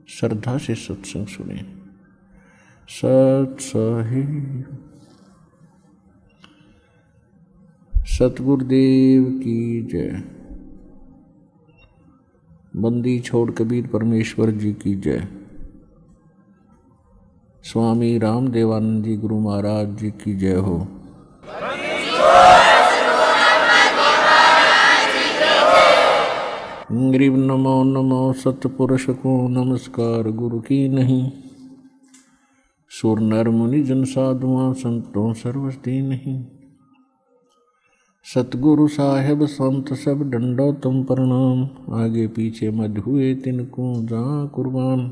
श्रद्धा से सत्संग सुने। सत साहिब सतगुरुदेव की जय। बंदी छोड़ कबीर परमेश्वर जी की जय। स्वामी रामदेवानंद जी गुरु महाराज जी की जय हो। गरीब नमो नमो सतपुरुष को नमस्कार गुरु की नहीं। सुर नर मुनि जन साधुआं संतों सर्वस्ती नहीं। सतगुरु साहेब संत सब डंडो तुम प्रणाम। आगे पीछे मध हुए तिनको जा कुर्बान।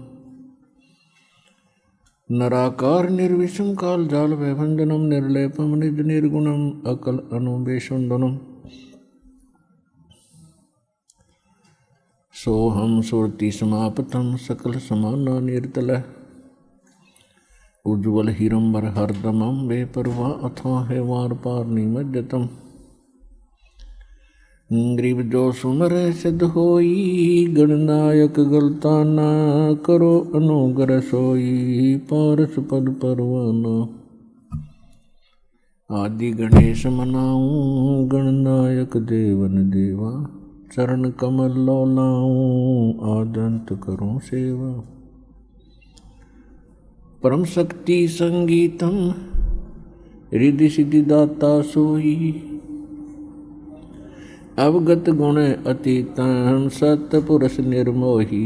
नराकार निर्विषम काल जाल वैभंजनम निर्लेपम निज निर्गुणम अकल अनुबेशुंदनम। सोहम सुरति समापतम सकल समाना निर्तल। उज्ज्वल हिरंबर हरदमम वे परवा अथवा है वार पार निमज्जतम। गरीब जो सुमर सिद्ध होई गणनायक गलता ना करो अनुग्रह सोई पारस पद परवाना। आदि गणेश मनाऊं गणनायक देवन देवा। चरण कमल लौलाऊं आदंत करूं सेवा। परम शक्ति संगीतम रिद्धि सिद्धि दाता सोई। अवगत गुण अतीतम सतपुरुष निर्मोही।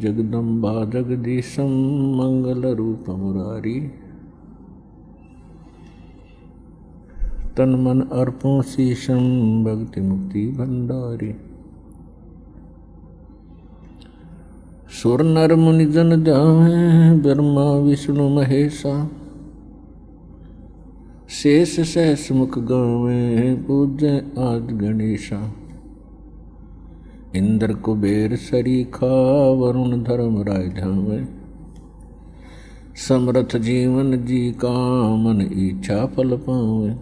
जगदम्बा जगदीशम मंगल रूप मुरारी। तन मन अर्पों शीशम भक्ति मुक्ति भंडारी। सुर नर मुनि जन जावे ब्रह्मा विष्णु महेशा। शेष सहस मुख गावे पूज्य आदि गणेशा। इंद्र कुबेर सरीखा वरुण धर्म राय धावे। समर्थ जीवन जी का मन इच्छा फल पावे।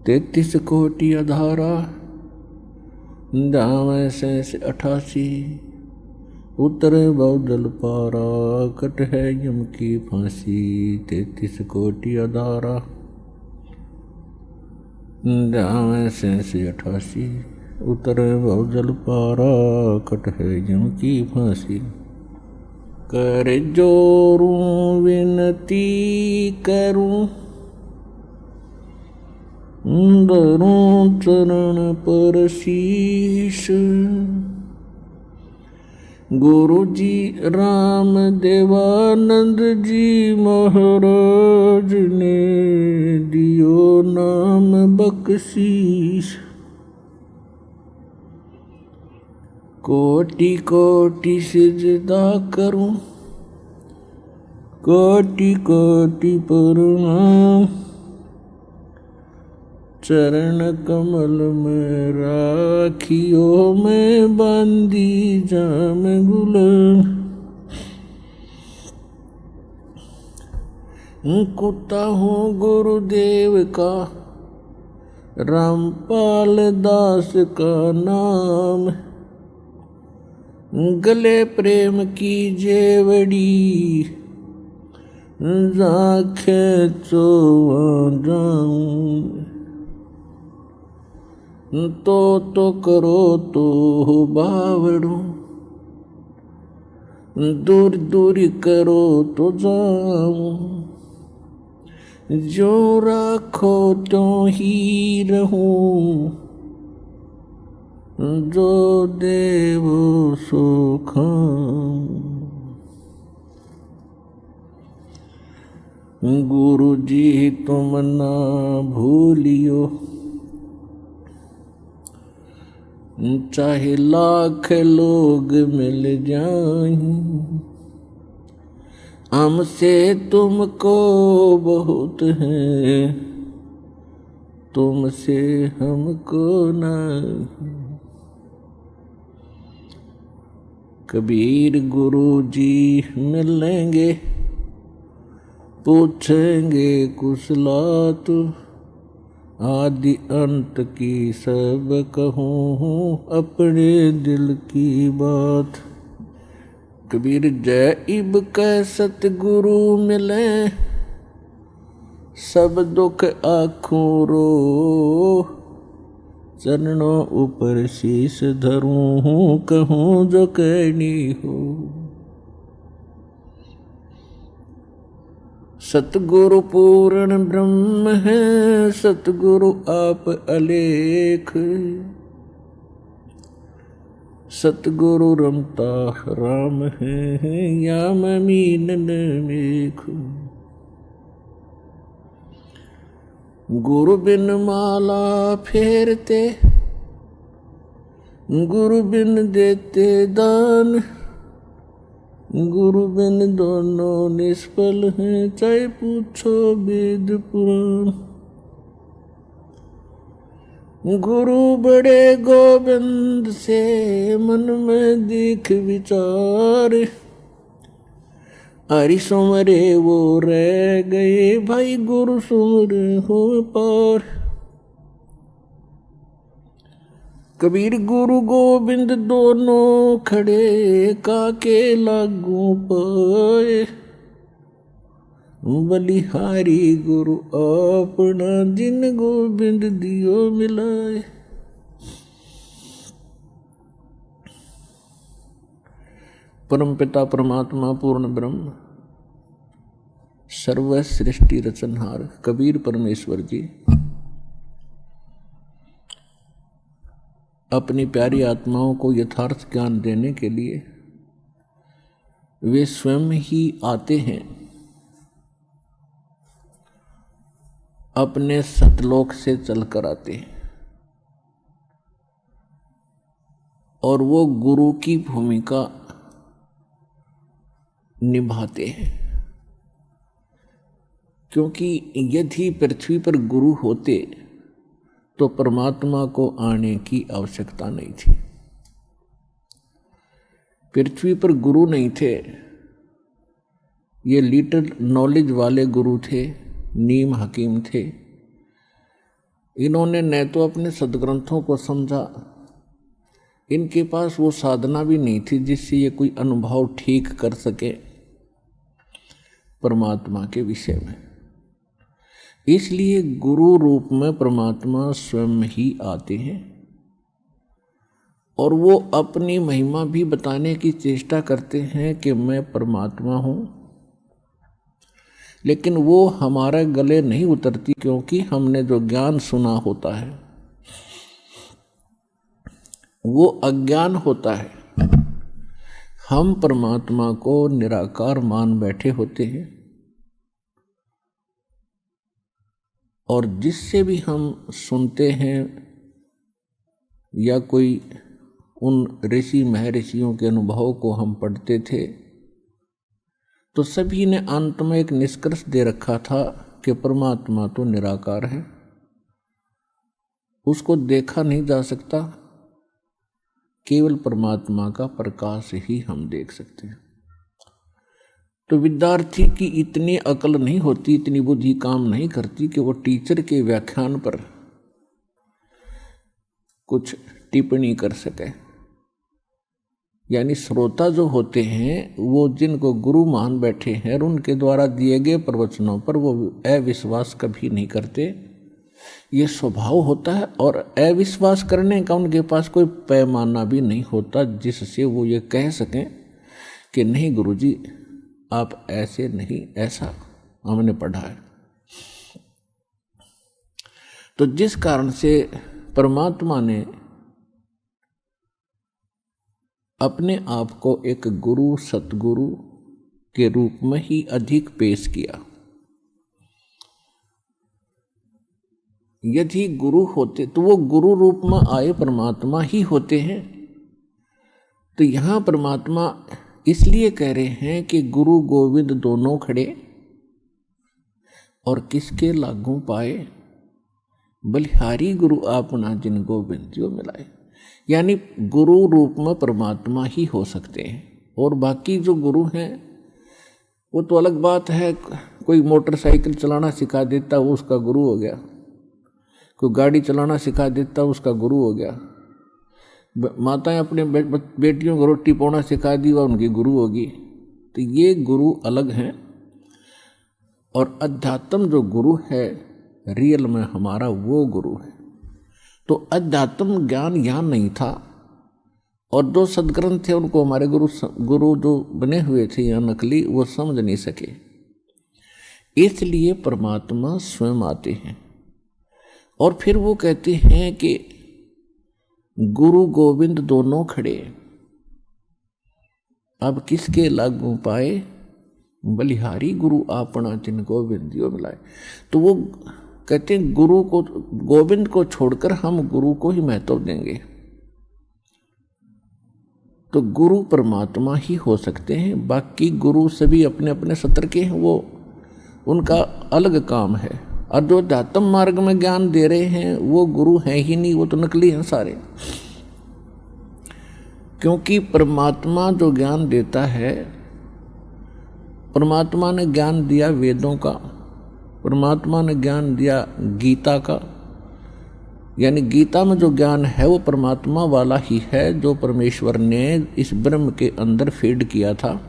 33 कोटि अधारा जावे शेष 88। उतरे बहुजल पारा कट है यम की फांसी। 33 कोटि अधारा जावे शेष 88। उतरे बहुजल पारा कट है यम की फांसी। कर जोरूं विनती करूं धरूं चरण पर शीश। गुरु जी राम देवानंद जी महाराज ने दियो नाम बख्शीश। कोटि कोटि सिजदा करूं कोटि कोटि प्रणाम। चरण कमल में राखियो में बंदी जाम गुलाम। कुत्ता हूँ गुरुदेव का रामपाल दास का नाम। गले प्रेम की जेवड़ी जाखे चोवा जाऊं। तो करो तो बावड़ो दूर दूर करो तो जाऊं। जो राखो तो ही रहूं। जो देवो सो खाऊं। गुरु जी तुम ना भूलियो चाहे लाख लोग मिल जाएं। हमसे तुमको बहुत है तुमसे हमको नहीं। कबीर गुरु जी मिलेंगे पूछेंगे कुशलात। आदि अंत की सब कहूँ अपने दिल की बात। कबीर जय इब कह सतगुरु मिले, सब दुख आँखों रो, चरणों ऊपर शीश धरूं हूँ, कहूँ जो कहनी हो। सतगुरु पूर्ण ब्रह्म है, सतगुरु आप अलेख, सतगुरु रमता राम है, या मीनन मेख। गुरु बिन माला फेरते, गुरु बिन देते दान, गुरु बिन दोनों निष्फल हैं, चाहे पूछो वेद पुराण। गुरु बड़े गोविंद से मन में दीख विचार, हरि सुमरे वो रह गए, भाई गुरु सुमरे हो पार। कबीर गुरु गोविंद दोनों खड़े, काके लागू पाए, बलिहारी गुरु अपना, जिन गोविंद दियो मिलाए। परम पिता परमात्मा पूर्ण ब्रह्म सर्व सृष्टि रचनहार कबीर परमेश्वर जी अपनी प्यारी आत्माओं को यथार्थ ज्ञान देने के लिए वे स्वयं ही आते हैं, अपने सतलोक से चलकर आते हैं और वो गुरु की भूमिका निभाते हैं। क्योंकि यदि पृथ्वी पर गुरु होते तो परमात्मा को आने की आवश्यकता नहीं थी। पृथ्वी पर गुरु नहीं थे, ये लिटिल नॉलेज वाले गुरु थे, नीम हकीम थे। इन्होंने न तो अपने सदग्रंथों को समझा, इनके पास वो साधना भी नहीं थी जिससे ये कोई अनुभव ठीक कर सके परमात्मा के विषय में। इसलिए गुरु रूप में परमात्मा स्वयं ही आते हैं और वो अपनी महिमा भी बताने की चेष्टा करते हैं कि मैं परमात्मा हूँ, लेकिन वो हमारे गले नहीं उतरती, क्योंकि हमने जो ज्ञान सुना होता है वो अज्ञान होता है। हम परमात्मा को निराकार मान बैठे होते हैं और जिससे भी हम सुनते हैं या कोई उन ऋषि महर्षियों के अनुभव को हम पढ़ते थे तो सभी ने अंत में एक निष्कर्ष दे रखा था कि परमात्मा तो निराकार है, उसको देखा नहीं जा सकता, केवल परमात्मा का प्रकाश ही हम देख सकते हैं। तो विद्यार्थी की इतनी अकल नहीं होती, इतनी बुद्धि काम नहीं करती कि वो टीचर के व्याख्यान पर कुछ टिप्पणी कर सके। यानी श्रोता जो होते हैं वो जिनको गुरु मान बैठे हैं और उनके द्वारा दिए गए प्रवचनों पर वो अविश्वास कभी नहीं करते, ये स्वभाव होता है। और अविश्वास करने का उनके पास कोई पैमाना भी नहीं होता जिससे वो ये कह सकें कि नहीं गुरुजी आप ऐसे नहीं, ऐसा हमने पढ़ा है। तो जिस कारण से परमात्मा ने अपने आप को एक गुरु सतगुरु के रूप में ही अधिक पेश किया। यदि गुरु होते तो वो गुरु रूप में आए परमात्मा ही होते हैं। तो यहाँ परमात्मा इसलिए कह रहे हैं कि गुरु गोविंद दोनों खड़े और किसके लागू पाए, बलिहारी गुरु आपना जिन गोविंद जो मिलाए। यानी गुरु रूप में परमात्मा ही हो सकते हैं और बाकी जो गुरु हैं वो तो अलग बात है। कोई मोटरसाइकिल चलाना सिखा देता वो उसका गुरु हो गया, कोई गाड़ी चलाना सिखा देता उसका गुरु हो गया। माताएं अपने बेटियों को रोटी पौना सिखा दी, वह उनकी गुरु होगी। तो ये गुरु अलग हैं, और अध्यात्म जो गुरु है रियल में हमारा वो गुरु है। तो अध्यात्म ज्ञान यहाँ नहीं था, और जो सदग्रंथ थे उनको हमारे गुरु जो बने हुए थे यहाँ नकली, वो समझ नहीं सके। इसलिए परमात्मा स्वयं आते हैं और फिर वो कहते हैं कि गुरु गोविंद दोनों खड़े, अब किसके लागू पाए, बलिहारी गुरु आपना जिन गोविंदियों मिलाए। तो वो कहते हैं गुरु को, गोविंद को छोड़कर हम गुरु को ही महत्व देंगे। तो गुरु परमात्मा ही हो सकते हैं, बाकी गुरु सभी अपने अपने सत्र के हैं, वो उनका अलग काम है। और जो अध्यात्म मार्ग में ज्ञान दे रहे हैं वो गुरु हैं ही नहीं, वो तो नकली हैं सारे। क्योंकि परमात्मा जो ज्ञान देता है, परमात्मा ने ज्ञान दिया वेदों का, परमात्मा ने ज्ञान दिया गीता का, यानी गीता में जो ज्ञान है वो परमात्मा वाला ही है, जो परमेश्वर ने इस ब्रह्म के अंदर फीड किया था,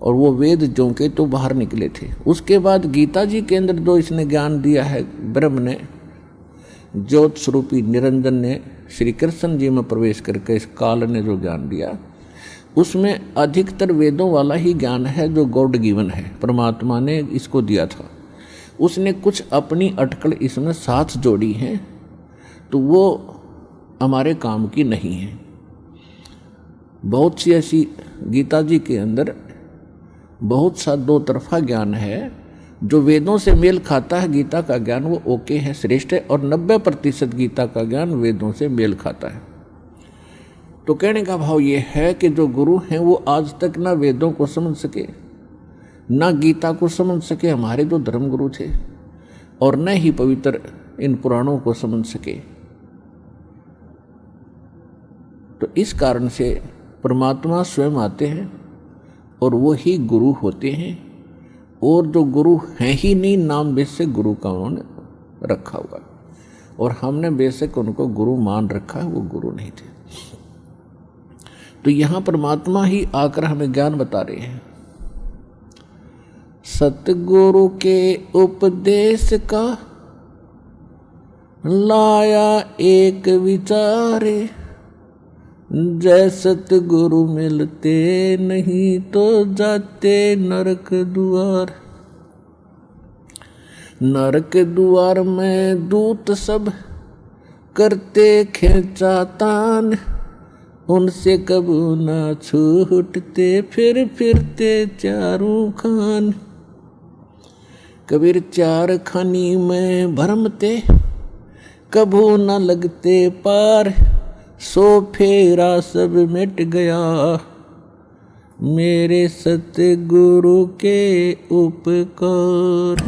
और वो वेद जो के तो बाहर निकले थे। उसके बाद गीता जी के अंदर जो इसने ज्ञान दिया है ब्रह्म ने, ज्योत स्वरूपी निरंजन ने श्री कृष्ण जी में प्रवेश करके इस काल ने जो ज्ञान दिया, उसमें अधिकतर वेदों वाला ही ज्ञान है जो गॉड गिवन है, परमात्मा ने इसको दिया था। उसने कुछ अपनी अटकल इसमें साथ जोड़ी है, तो वो हमारे काम की नहीं है। बहुत सी ऐसी गीता जी के अंदर बहुत सा दो तरफा ज्ञान है, जो वेदों से मेल खाता है गीता का ज्ञान, वो ओके है, श्रेष्ठ है, और 90% गीता का ज्ञान वेदों से मेल खाता है। तो कहने का भाव ये है कि जो गुरु हैं वो आज तक ना वेदों को समझ सके, ना गीता को समझ सके, हमारे जो धर्म गुरु थे, और न ही पवित्र इन पुराणों को समझ सके। तो इस कारण से परमात्मा स्वयं आते हैं और वो ही गुरु होते हैं, और जो गुरु हैं ही नहीं, नाम बेस से गुरु का उन्होंने रखा हुआ, और हमने बेशक उनको गुरु मान रखा है, वो गुरु नहीं थे। तो यहाँ परमात्मा ही आकर हमें ज्ञान बता रहे हैं। सतगुरु के उपदेश का लाया एक विचारे, जय सतगुरु मिलते नहीं तो जाते नरक द्वार। नरक द्वार में दूत सब करते खींचा तान, उनसे कबू ना छूटते फिर फिरते चारों खान। कबीर चार खानी में भरमते कबू न लगते पार, सो फेरा सब मिट गया मेरे सतगुरु के उपकार।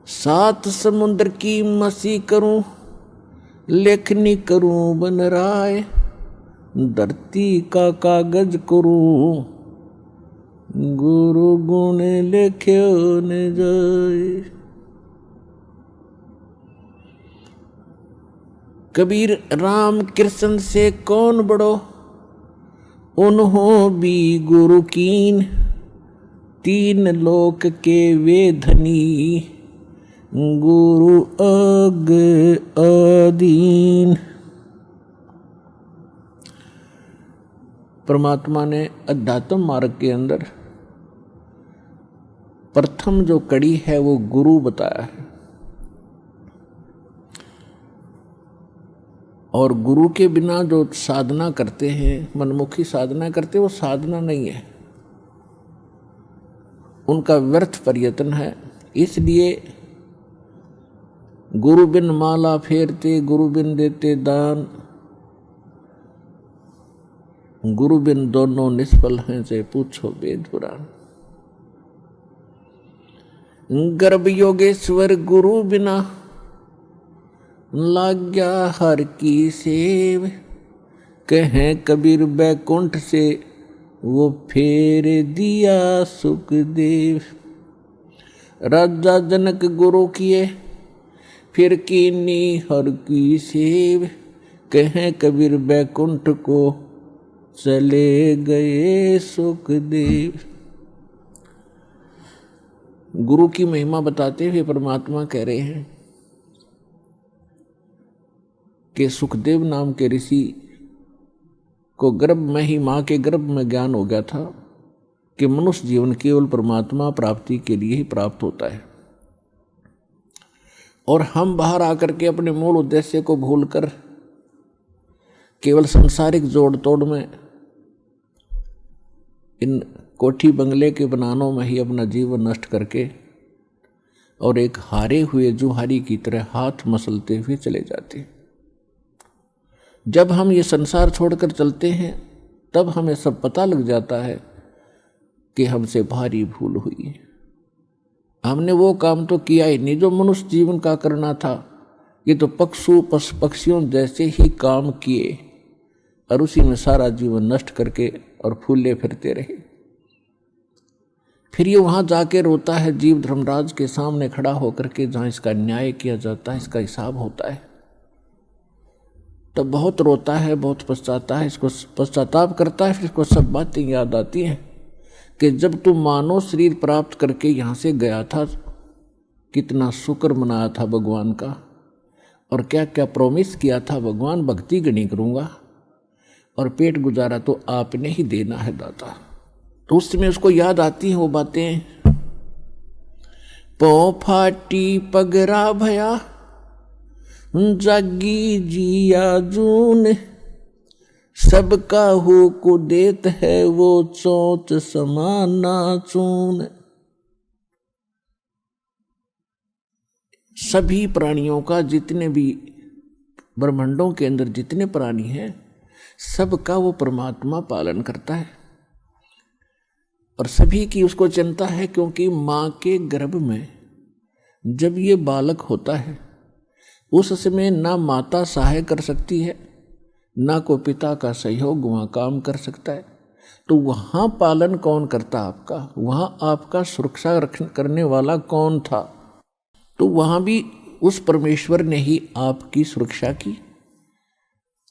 सात समुद्र की मसी करूं, लेखनी करूं बन राय, धरती का कागज करूं, गुरु गुण लिख्यो न जाए। कबीर राम कृष्ण से कौन बड़ो, उन्हों भी गुरु कीन, तीन लोक के वे धनी, गुरु अग अधीन। परमात्मा ने अध्यात्म मार्ग के अंदर प्रथम जो कड़ी है वो गुरु बताया है, और गुरु के बिना जो साधना करते हैं, मनमुखी साधना करते हैं, वो साधना नहीं है, उनका व्यर्थ प्रयत्न है। इसलिए गुरु बिन माला फेरते, गुरु बिन देते दान, गुरु बिन दोनों निष्फल हैं, से पूछो वेद पुराण। गर्भ योगेश्वर गुरु बिना, लाग्या हर की सेव, कहें कबीर बैकुंठ से वो फेर दिया सुखदेव। राजा जनक गुरु किए फिर कीनी हर की सेव, कहें कबीर बैकुंठ को चले गए सुखदेव। गुरु की महिमा बताते हुए परमात्मा कह रहे हैं कि सुखदेव नाम के ऋषि को गर्भ में ही, मां के गर्भ में ज्ञान हो गया था कि मनुष्य जीवन केवल परमात्मा प्राप्ति के लिए ही प्राप्त होता है, और हम बाहर आकर के अपने मूल उद्देश्य को भूलकर केवल सांसारिक जोड़ तोड़ में, इन कोठी बंगले के बनानों में ही अपना जीवन नष्ट करके और एक हारे हुए जुहारी की तरह हाथ मसलते हुए चले जाते। जब हम ये संसार छोड़कर चलते हैं तब हमें सब पता लग जाता है कि हमसे भारी भूल हुई है। हमने वो काम तो किया ही नहीं जो मनुष्य जीवन का करना था। ये तो पक्षियों जैसे ही काम किए और उसी में सारा जीवन नष्ट करके और फूले फिरते रहे। फिर ये वहां जाके रोता है जीव धर्मराज के सामने खड़ा होकर के, जहां इसका न्याय किया जाता है, इसका हिसाब होता है। तो बहुत रोता है, बहुत पछताता है, इसको पश्चाताप करता है। फिर इसको सब बातें याद आती हैं कि जब तू मानव शरीर प्राप्त करके यहाँ से गया था, कितना शुक्र मनाया था भगवान का, और क्या क्या प्रॉमिस किया था भगवान, भक्ति गणी करूँगा और पेट गुजारा तो आपने ही देना है दाता। तो उस समय उसको याद आती हैं वो बातें। पौ फाटी पगरा भया, जागी जिया जून, सबका हो को देत है वो चोच समाना चून। सभी प्राणियों का, जितने भी ब्रह्मांडों के अंदर जितने प्राणी हैं, सबका वो परमात्मा पालन करता है और सभी की उसको चिंता है। क्योंकि माँ के गर्भ में जब ये बालक होता है उस समय ना माता सहाय कर सकती है, ना को पिता का सहयोग वहाँ काम कर सकता है। तो वहाँ पालन कौन करता आपका, वहाँ आपका सुरक्षा करने वाला कौन था? तो वहाँ भी उस परमेश्वर ने ही आपकी सुरक्षा की,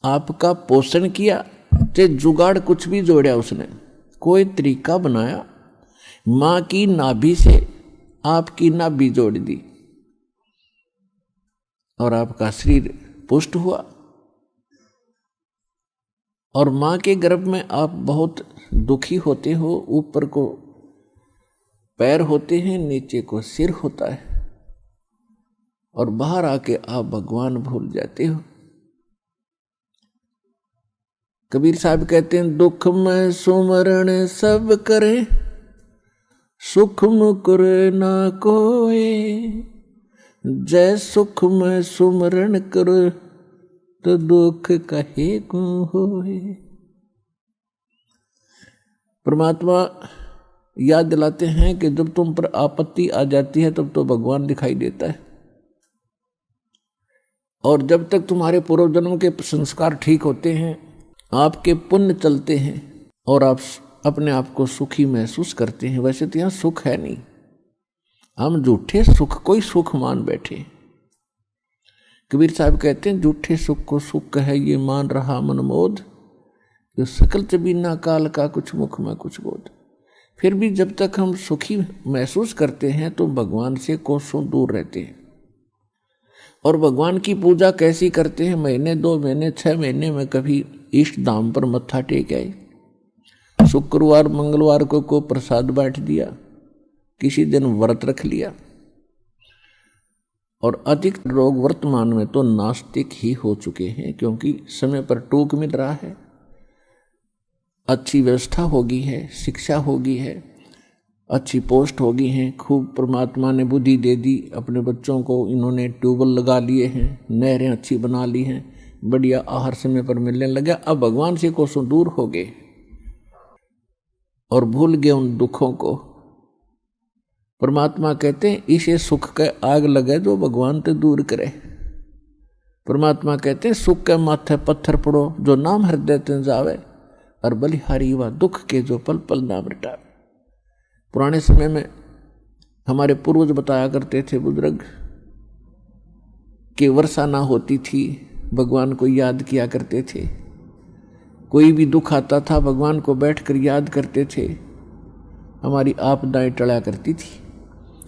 आपका पोषण किया। चाहे जुगाड़ कुछ भी जोड़ा उसने, कोई तरीका बनाया, माँ की नाभि से आपकी नाभि जोड़ दी और आपका शरीर पुष्ट हुआ। और माँ के गर्भ में आप बहुत दुखी होते हो, ऊपर को पैर होते हैं, नीचे को सिर होता है, और बाहर आके आप भगवान भूल जाते हो। कबीर साहब कहते हैं, दुख में सुमरण सब करे, सुख मुकुर ना कोई, जय सुख में सुमरण करो तो दुख कहे को होए। परमात्मा याद दिलाते हैं कि जब तुम पर आपत्ति आ जाती है तब तो भगवान दिखाई देता है, और जब तक तुम्हारे पूर्व जन्म के संस्कार ठीक होते हैं, आपके पुण्य चलते हैं और आप अपने आप को सुखी महसूस करते हैं। वैसे तो यहाँ सुख है नहीं, हम झूठे सुख को ही सुख मान बैठे। कबीर साहब कहते हैं, झूठे सुख को सुख कहे ये मान रहा मन मोद, जो सकल चबीना काल का कुछ मुख में कुछ बोध। फिर भी जब तक हम सुखी महसूस करते हैं तो भगवान से कोसों दूर रहते हैं। और भगवान की पूजा कैसी करते हैं? महीने 2 महीने 6 महीने में कभी इष्ट धाम पर मत्था टेक आए, शुक्रवार मंगलवार को प्रसाद बांट दिया, किसी दिन व्रत रख लिया। और अधिक लोग वर्तमान में तो नास्तिक ही हो चुके हैं, क्योंकि समय पर टूक मिल रहा है, अच्छी व्यवस्था होगी है, शिक्षा होगी है, अच्छी पोस्ट होगी हैं, खूब परमात्मा ने बुद्धि दे दी, अपने बच्चों को इन्होंने ट्यूबवेल लगा लिए हैं, नहरें अच्छी बना ली हैं, बढ़िया आहार समय पर मिलने लगा। अब भगवान से कोसों दूर हो गए और भूल गए उन दुखों को। परमात्मा कहते हैं, इसे सुख के आग लगे जो भगवान ते दूर करे। परमात्मा कहते हैं, सुख के माथे पत्थर पड़ो जो नाम हृदय ते जावे, और बलिहारी व दुख के जो पल पल नाम रटावे। पुराने समय में हमारे पूर्वज बताया करते थे बुजुर्ग कि वर्षा ना होती थी, भगवान को याद किया करते थे। कोई भी दुख आता था भगवान को बैठकर याद करते थे, हमारी आपदाएं टला करती थी।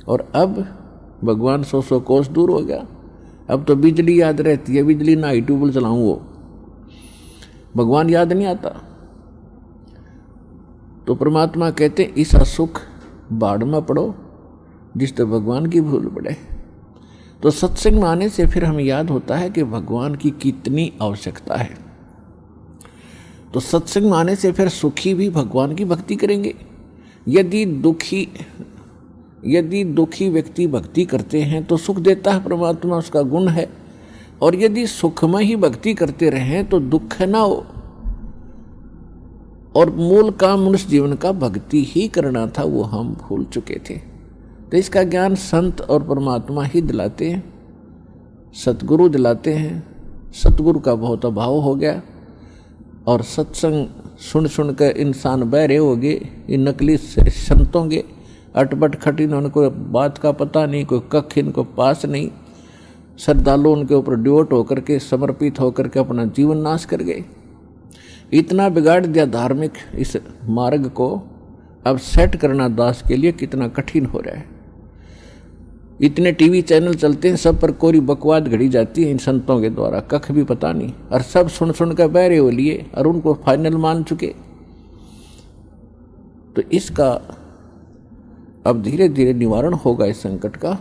और अब भगवान 100 कोस दूर हो गया, अब तो बिजली याद रहती है, बिजली ना ही ट्यूबवेल चलाऊं वो भगवान याद नहीं आता। तो परमात्मा कहते ऐसा सुख बाढ़ में पड़ो जिस तो भगवान की भूल पड़े। तो सत्संग में आने से फिर हमें याद होता है कि भगवान की कितनी आवश्यकता है। तो सत्संग में आने से फिर सुखी भी भगवान की भक्ति करेंगे। यदि दुखी व्यक्ति भक्ति करते हैं तो सुख देता है परमात्मा, उसका गुण है। और यदि सुख में ही भक्ति करते रहें तो दुख ना हो। और मूल काम मनुष्य जीवन का भक्ति ही करना था, वो हम भूल चुके थे। तो इसका ज्ञान संत और परमात्मा ही दिलाते हैं, सतगुरु दिलाते हैं। सतगुरु का बहुत अभाव हो गया और सत्संग सुन कर इंसान बहरे हो गए। इन नकली संतों के अटपट खटिन, उनको बात का पता नहीं, कोई कख इनको पास नहीं। श्रद्धालु उनके ऊपर डिवोट होकर के, समर्पित होकर के अपना जीवन नाश कर गए। इतना बिगाड़ दिया धार्मिक इस मार्ग को, अब सेट करना दास के लिए कितना कठिन हो रहा है। इतने टीवी चैनल चलते हैं, सब पर कोरी बकवाद घड़ी जाती है इन संतों के द्वारा, कख भी पता नहीं, और सब सुन कर बहरे हो लिए और उनको फाइनल मान चुके। तो इसका अब धीरे धीरे निवारण होगा इस संकट का।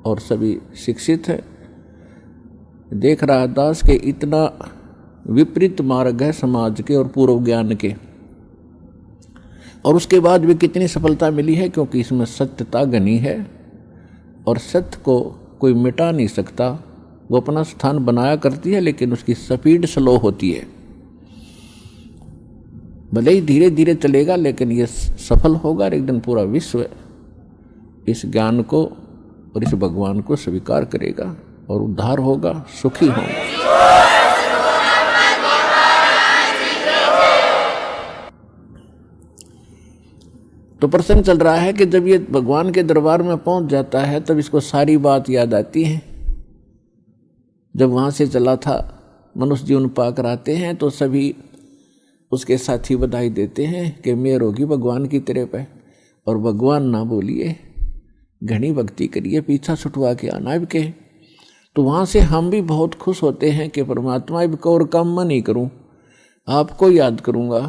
और सभी शिक्षित है, देख रहा है दास के इतना विपरीत मार्ग है समाज के और पूर्व ज्ञान के, और उसके बाद भी कितनी सफलता मिली है, क्योंकि इसमें सत्यता घनी है और सत्य को कोई मिटा नहीं सकता। वो अपना स्थान बनाया करती है लेकिन उसकी स्पीड स्लो होती है। भले ही धीरे धीरे चलेगा लेकिन ये सफल होगा और एक दिन पूरा विश्व इस ज्ञान को और इस भगवान को स्वीकार करेगा और उद्धार होगा, सुखी होगा। तो प्रसंग चल रहा है कि जब ये भगवान के दरबार में पहुंच जाता है तब इसको सारी बात याद आती है। जब वहां से चला था, मनुष्य जीवन पाकर आते हैं तो सभी उसके साथी बधाई देते हैं कि मेहर होगी भगवान की तेरे पे, और भगवान ना बोलिए, घनी भक्ति करिए, पीछा छुटवा के आना अब के। तो वहाँ से हम भी बहुत खुश होते हैं कि परमात्मा अब को और काम मैं नहीं करूँ, आपको याद करूँगा,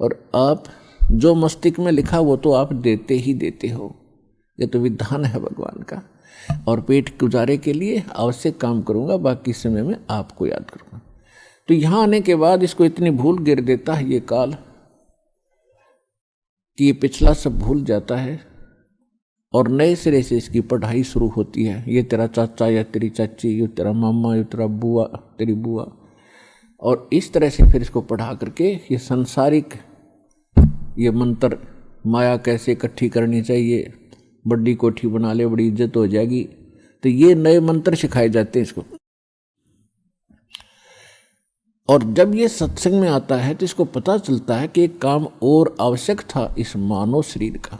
और आप जो मस्तिष्क में लिखा वो तो आप देते ही देते हो। ये तो विधान है भगवान का, और पेट गुजारे के लिए आवश्यक काम करूँगा, बाकी समय में आपको याद करूँगा। तो यहाँ आने के बाद इसको इतनी भूल गिर देता है ये काल कि ये पिछला सब भूल जाता है और नए सिरे से इसकी पढ़ाई शुरू होती है। ये तेरा चाचा या तेरी चाची, ये तेरा मामा, ये तेरा बुआ, तेरी बुआ, और इस तरह से फिर इसको पढ़ा करके ये सांसारिक ये मंत्र, माया कैसे इकट्ठी करनी चाहिए, बड़ी कोठी बना ले बड़ी इज्जत हो जाएगी, तो ये नए मंत्र सिखाए जाते हैं इसको। और जब ये सत्संग में आता है तो इसको पता चलता है कि एक काम और आवश्यक था इस मानव शरीर का,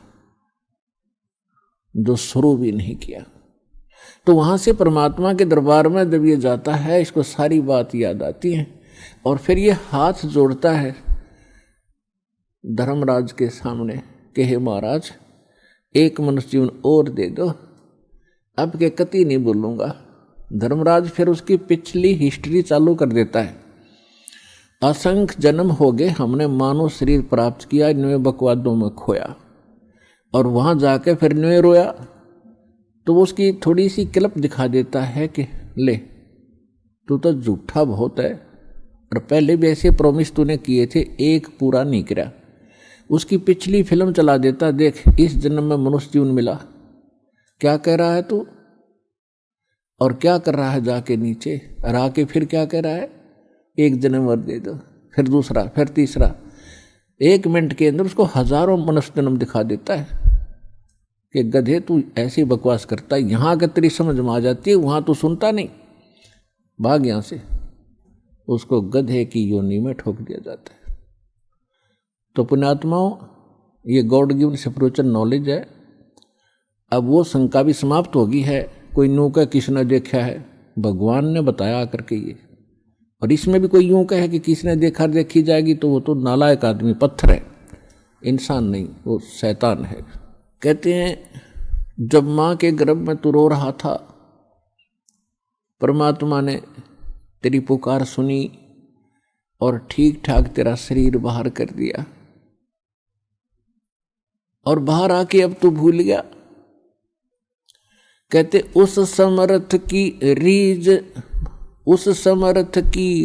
जो शुरू भी नहीं किया। तो वहां से परमात्मा के दरबार में जब ये जाता है, इसको सारी बात याद आती है, और फिर ये हाथ जोड़ता है धर्मराज के सामने कि हे महाराज, एक मनुष्य जीवन और दे दो, अब के कति नहीं बोलूँगा। धर्मराज फिर उसकी पिछली हिस्ट्री चालू कर देता है। असंख्य जन्म हो गए, हमने मानव शरीर प्राप्त किया, इनमें बकवादों में खोया, और वहाँ जाके फिर इनमें रोया। तो वो उसकी थोड़ी सी क्लिप दिखा देता है कि ले, तू तो झूठा बहुत है, और पहले भी ऐसे प्रॉमिस तूने किए थे, एक पूरा नहीं किया। उसकी पिछली फिल्म चला देता, देख इस जन्म में मनुष्य जीवन मिला, क्या कह रहा है तू, और क्या कर रहा है जाके नीचे, और आके फिर क्या कह रहा है, एक जन्म और दे दो, फिर दूसरा, फिर तीसरा। 1 मिनट के अंदर उसको हजारों मनुष्य जन्म दिखा देता है कि गधे तू ऐसी बकवास करता है, यहाँ आकर तेरी समझ में आ जाती है, वहाँ तू सुनता नहीं, भाग यहाँ से। उसको गधे की योनि में ठोक दिया जाता है। तो पुण्यात्माओं, ये गॉड गिवन स्पिरिचुअल नॉलेज है। अब वो शंका भी समाप्त होगी है, कोई नू का किसने देखा है, भगवान ने बताया करके ये। और इसमें भी कोई यूं कहे कि किसने देखा देखी जाएगी तो वो तो नालायक आदमी, पत्थर है, इंसान नहीं, वो शैतान है। कहते हैं जब माँ के गर्भ में तू रो रहा था, परमात्मा ने तेरी पुकार सुनी और ठीक ठाक तेरा शरीर बाहर कर दिया, और बाहर आके अब तू भूल गया। कहते उस समर्थ की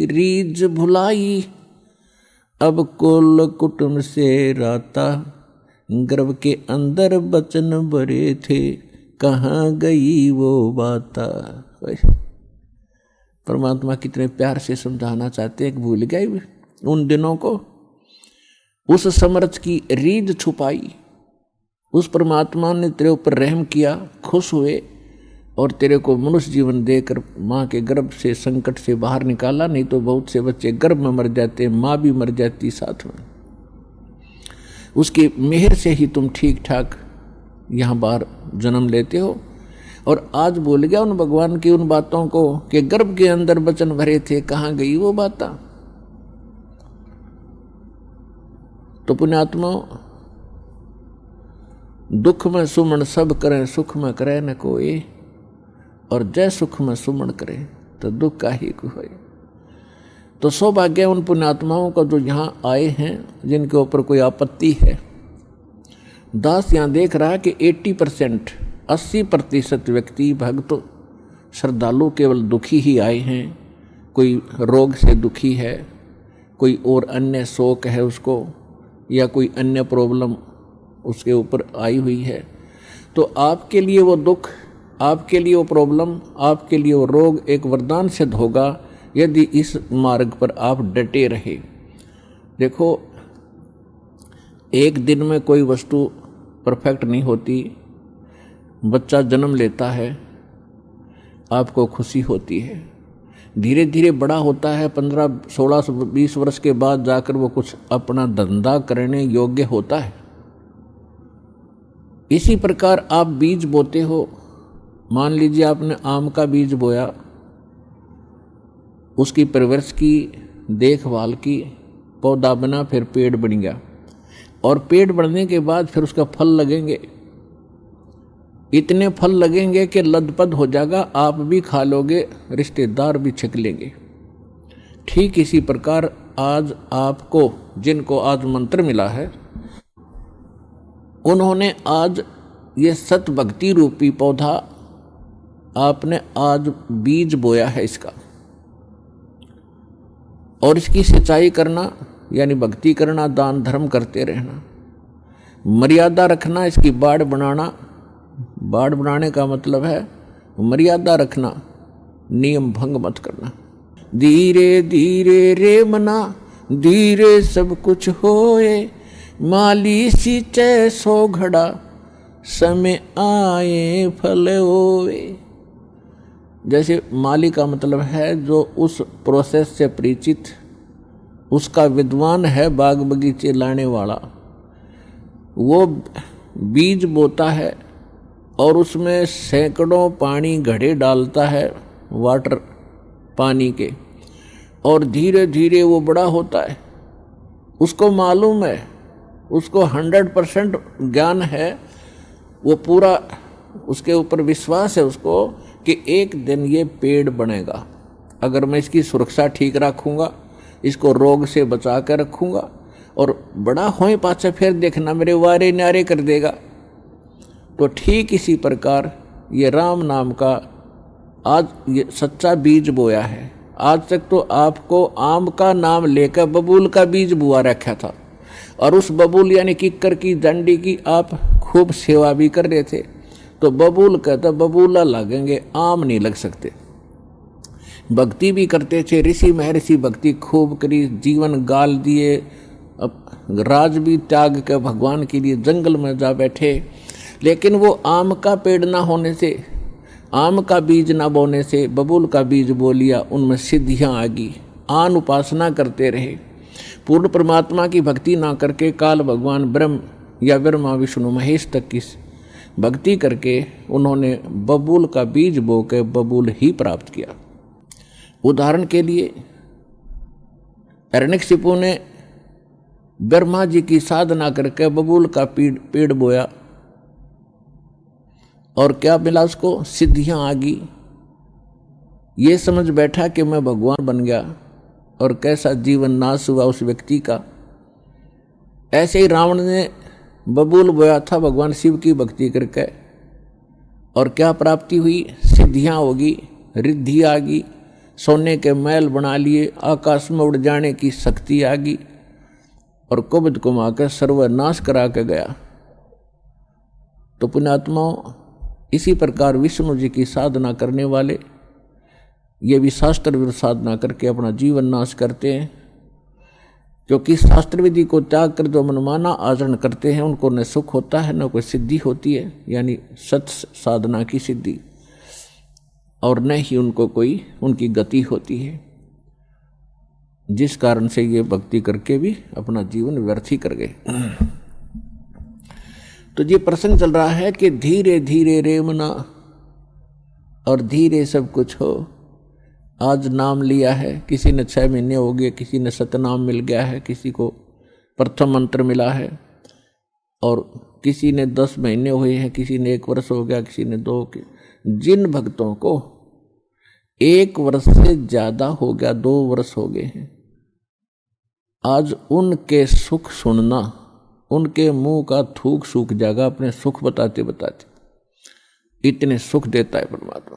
रीज भुलाई, अब कुल कुटुंब से राता, गर्भ के अंदर बचन भरे थे, कहाँ गई वो बाता। परमात्मा कितने प्यार से समझाना चाहते हैं कि भूल गए उन दिनों को। उस समर्थ की रीझ छुपाई, उस परमात्मा ने तेरे ऊपर रहम किया, खुश हुए और तेरे को मनुष्य जीवन देकर माँ के गर्भ से संकट से बाहर निकाला। नहीं तो बहुत से बच्चे गर्भ में मर जाते, माँ भी मर जाती साथ में। उसकी मेहर से ही तुम ठीक ठाक यहाँ बाहर जन्म लेते हो। और आज भूल गया उन भगवान की उन बातों को कि गर्भ के अंदर वचन भरे थे, कहाँ गई वो बातें। तो पुण्यात्मा, दुख में सुमन सब करें, सुख में करे न कोई, और जय सुख में सुमन करे तो दुख का ही होए। तो सौभाग्य उन पुण्यात्माओं का जो यहाँ आए हैं, जिनके ऊपर कोई आपत्ति है। दास यहाँ देख रहा है कि 80% व्यक्ति भक्त श्रद्धालु केवल दुखी ही आए हैं। कोई रोग से दुखी है, कोई और अन्य शोक है उसको, या कोई अन्य प्रॉब्लम उसके ऊपर आई हुई है। तो आपके लिए वो दुख, आपके लिए वो प्रॉब्लम, आपके लिए वो रोग एक वरदान सिद्ध होगा यदि इस मार्ग पर आप डटे रहे। देखो, एक दिन में कोई वस्तु परफेक्ट नहीं होती। बच्चा जन्म लेता है, आपको खुशी होती है, धीरे धीरे बड़ा होता है, 15, 16, 20 वर्ष के बाद जाकर वो कुछ अपना धंधा करने योग्य होता है। इसी प्रकार आप बीज बोते हो। मान लीजिए आपने आम का बीज बोया, उसकी परवरिश की, देखभाल की, पौधा बना, फिर पेड़ बन गया, और पेड़ बढ़ने के बाद फिर उसका फल लगेंगे। इतने फल लगेंगे कि लदपद हो जाएगा, आप भी खा लोगे, रिश्तेदार भी छक लेंगे। ठीक इसी प्रकार आज आपको, जिनको आज मंत्र मिला है, उन्होंने आज ये सत भक्ति रूपी पौधा आपने आज बीज बोया है इसका, और इसकी सिंचाई करना यानी भक्ति करना, दान धर्म करते रहना, मर्यादा रखना, इसकी बाड़ बनाना। बाड़ बनाने का मतलब है मर्यादा रखना, नियम भंग मत करना। धीरे धीरे रे मना, धीरे सब कुछ होए, माली सींचे सो घड़ा, समय आए फल होए। जैसे माली का मतलब है जो उस प्रोसेस से परिचित, उसका विद्वान है, बाग बगीचे लाने वाला। वो बीज बोता है और उसमें सैकड़ों पानी घड़े डालता है, वाटर पानी के, और धीरे धीरे वो बड़ा होता है। उसको मालूम है, उसको 100% ज्ञान है, वो पूरा उसके ऊपर विश्वास है उसको कि एक दिन ये पेड़ बनेगा। अगर मैं इसकी सुरक्षा ठीक रखूँगा, इसको रोग से बचा कर रखूँगा, और बड़ा होए पाछे फिर देखना मेरे वारे न्यारे कर देगा। तो ठीक इसी प्रकार ये राम नाम का आज ये सच्चा बीज बोया है। आज तक तो आपको आम का नाम लेकर बबूल का बीज बुआ रखा था, और उस बबूल यानी किक्कर की डंडी की आप खूब सेवा भी कर रहे थे। तो बबूल कहता बबूला लगेंगे, आम नहीं लग सकते। भक्ति भी करते थे, ऋषि महर्षि भक्ति खूब करी, जीवन गाल दिए, अब राज भी त्याग कर भगवान के लिए जंगल में जा बैठे। लेकिन वो आम का पेड़ ना होने से, आम का बीज ना बोने से बबूल का बीज बो लिया, उनमें सिद्धियाँ आ गई। आन उपासना करते रहे, पूर्ण परमात्मा की भक्ति ना करके काल भगवान ब्रह्म या ब्रह्मा विष्णु महेश तक की भक्ति करके उन्होंने बबूल का बीज बो के बबूल ही प्राप्त किया। उदाहरण के लिए हिरण्यकशिपु ने ब्रह्मा जी की साधना करके बबूल का पेड़ बोया और क्या मिला उसको? सिद्धियां आ गई। ये समझ बैठा कि मैं भगवान बन गया और कैसा जीवन नाश हुआ उस व्यक्ति का। ऐसे ही रावण ने बबूल बोया था भगवान शिव की भक्ति करके और क्या प्राप्ति हुई? सिद्धियां होगी, रिद्धि आ गई, सोने के महल बना लिए, आकाश में उड़ जाने की शक्ति आ गई और कुबद को मारकर सर्वनाश करा के गया। तो पुण्यात्माओं, इसी प्रकार विष्णु जी की साधना करने वाले ये भी शास्त्र विरुद्ध साधना करके अपना जीवन नाश करते हैं, क्योंकि शास्त्र विधि को त्याग कर जो मनमाना आचरण करते हैं उनको न सुख होता है न कोई सिद्धि होती है, यानी सत साधना की सिद्धि, और न ही उनको कोई उनकी गति होती है, जिस कारण से ये भक्ति करके भी अपना जीवन व्यर्थ ही कर गए। तो ये प्रसंग चल रहा है कि धीरे धीरे रे मना और धीरे सब कुछ हो। आज नाम लिया है, किसी ने 6 महीने हो गए, किसी ने सतनाम मिल गया है, किसी को प्रथम मंत्र मिला है और किसी ने 10 महीने हुए हैं, किसी ने 1 वर्ष हो गया, किसी ने 2 के। जिन भक्तों को 1 वर्ष से ज्यादा हो गया, 2 वर्ष हो गए हैं, आज उनके सुख सुनना, उनके मुंह का थूक सूख जाएगा अपने सुख बताते बताते। इतने सुख देता है परमात्मा।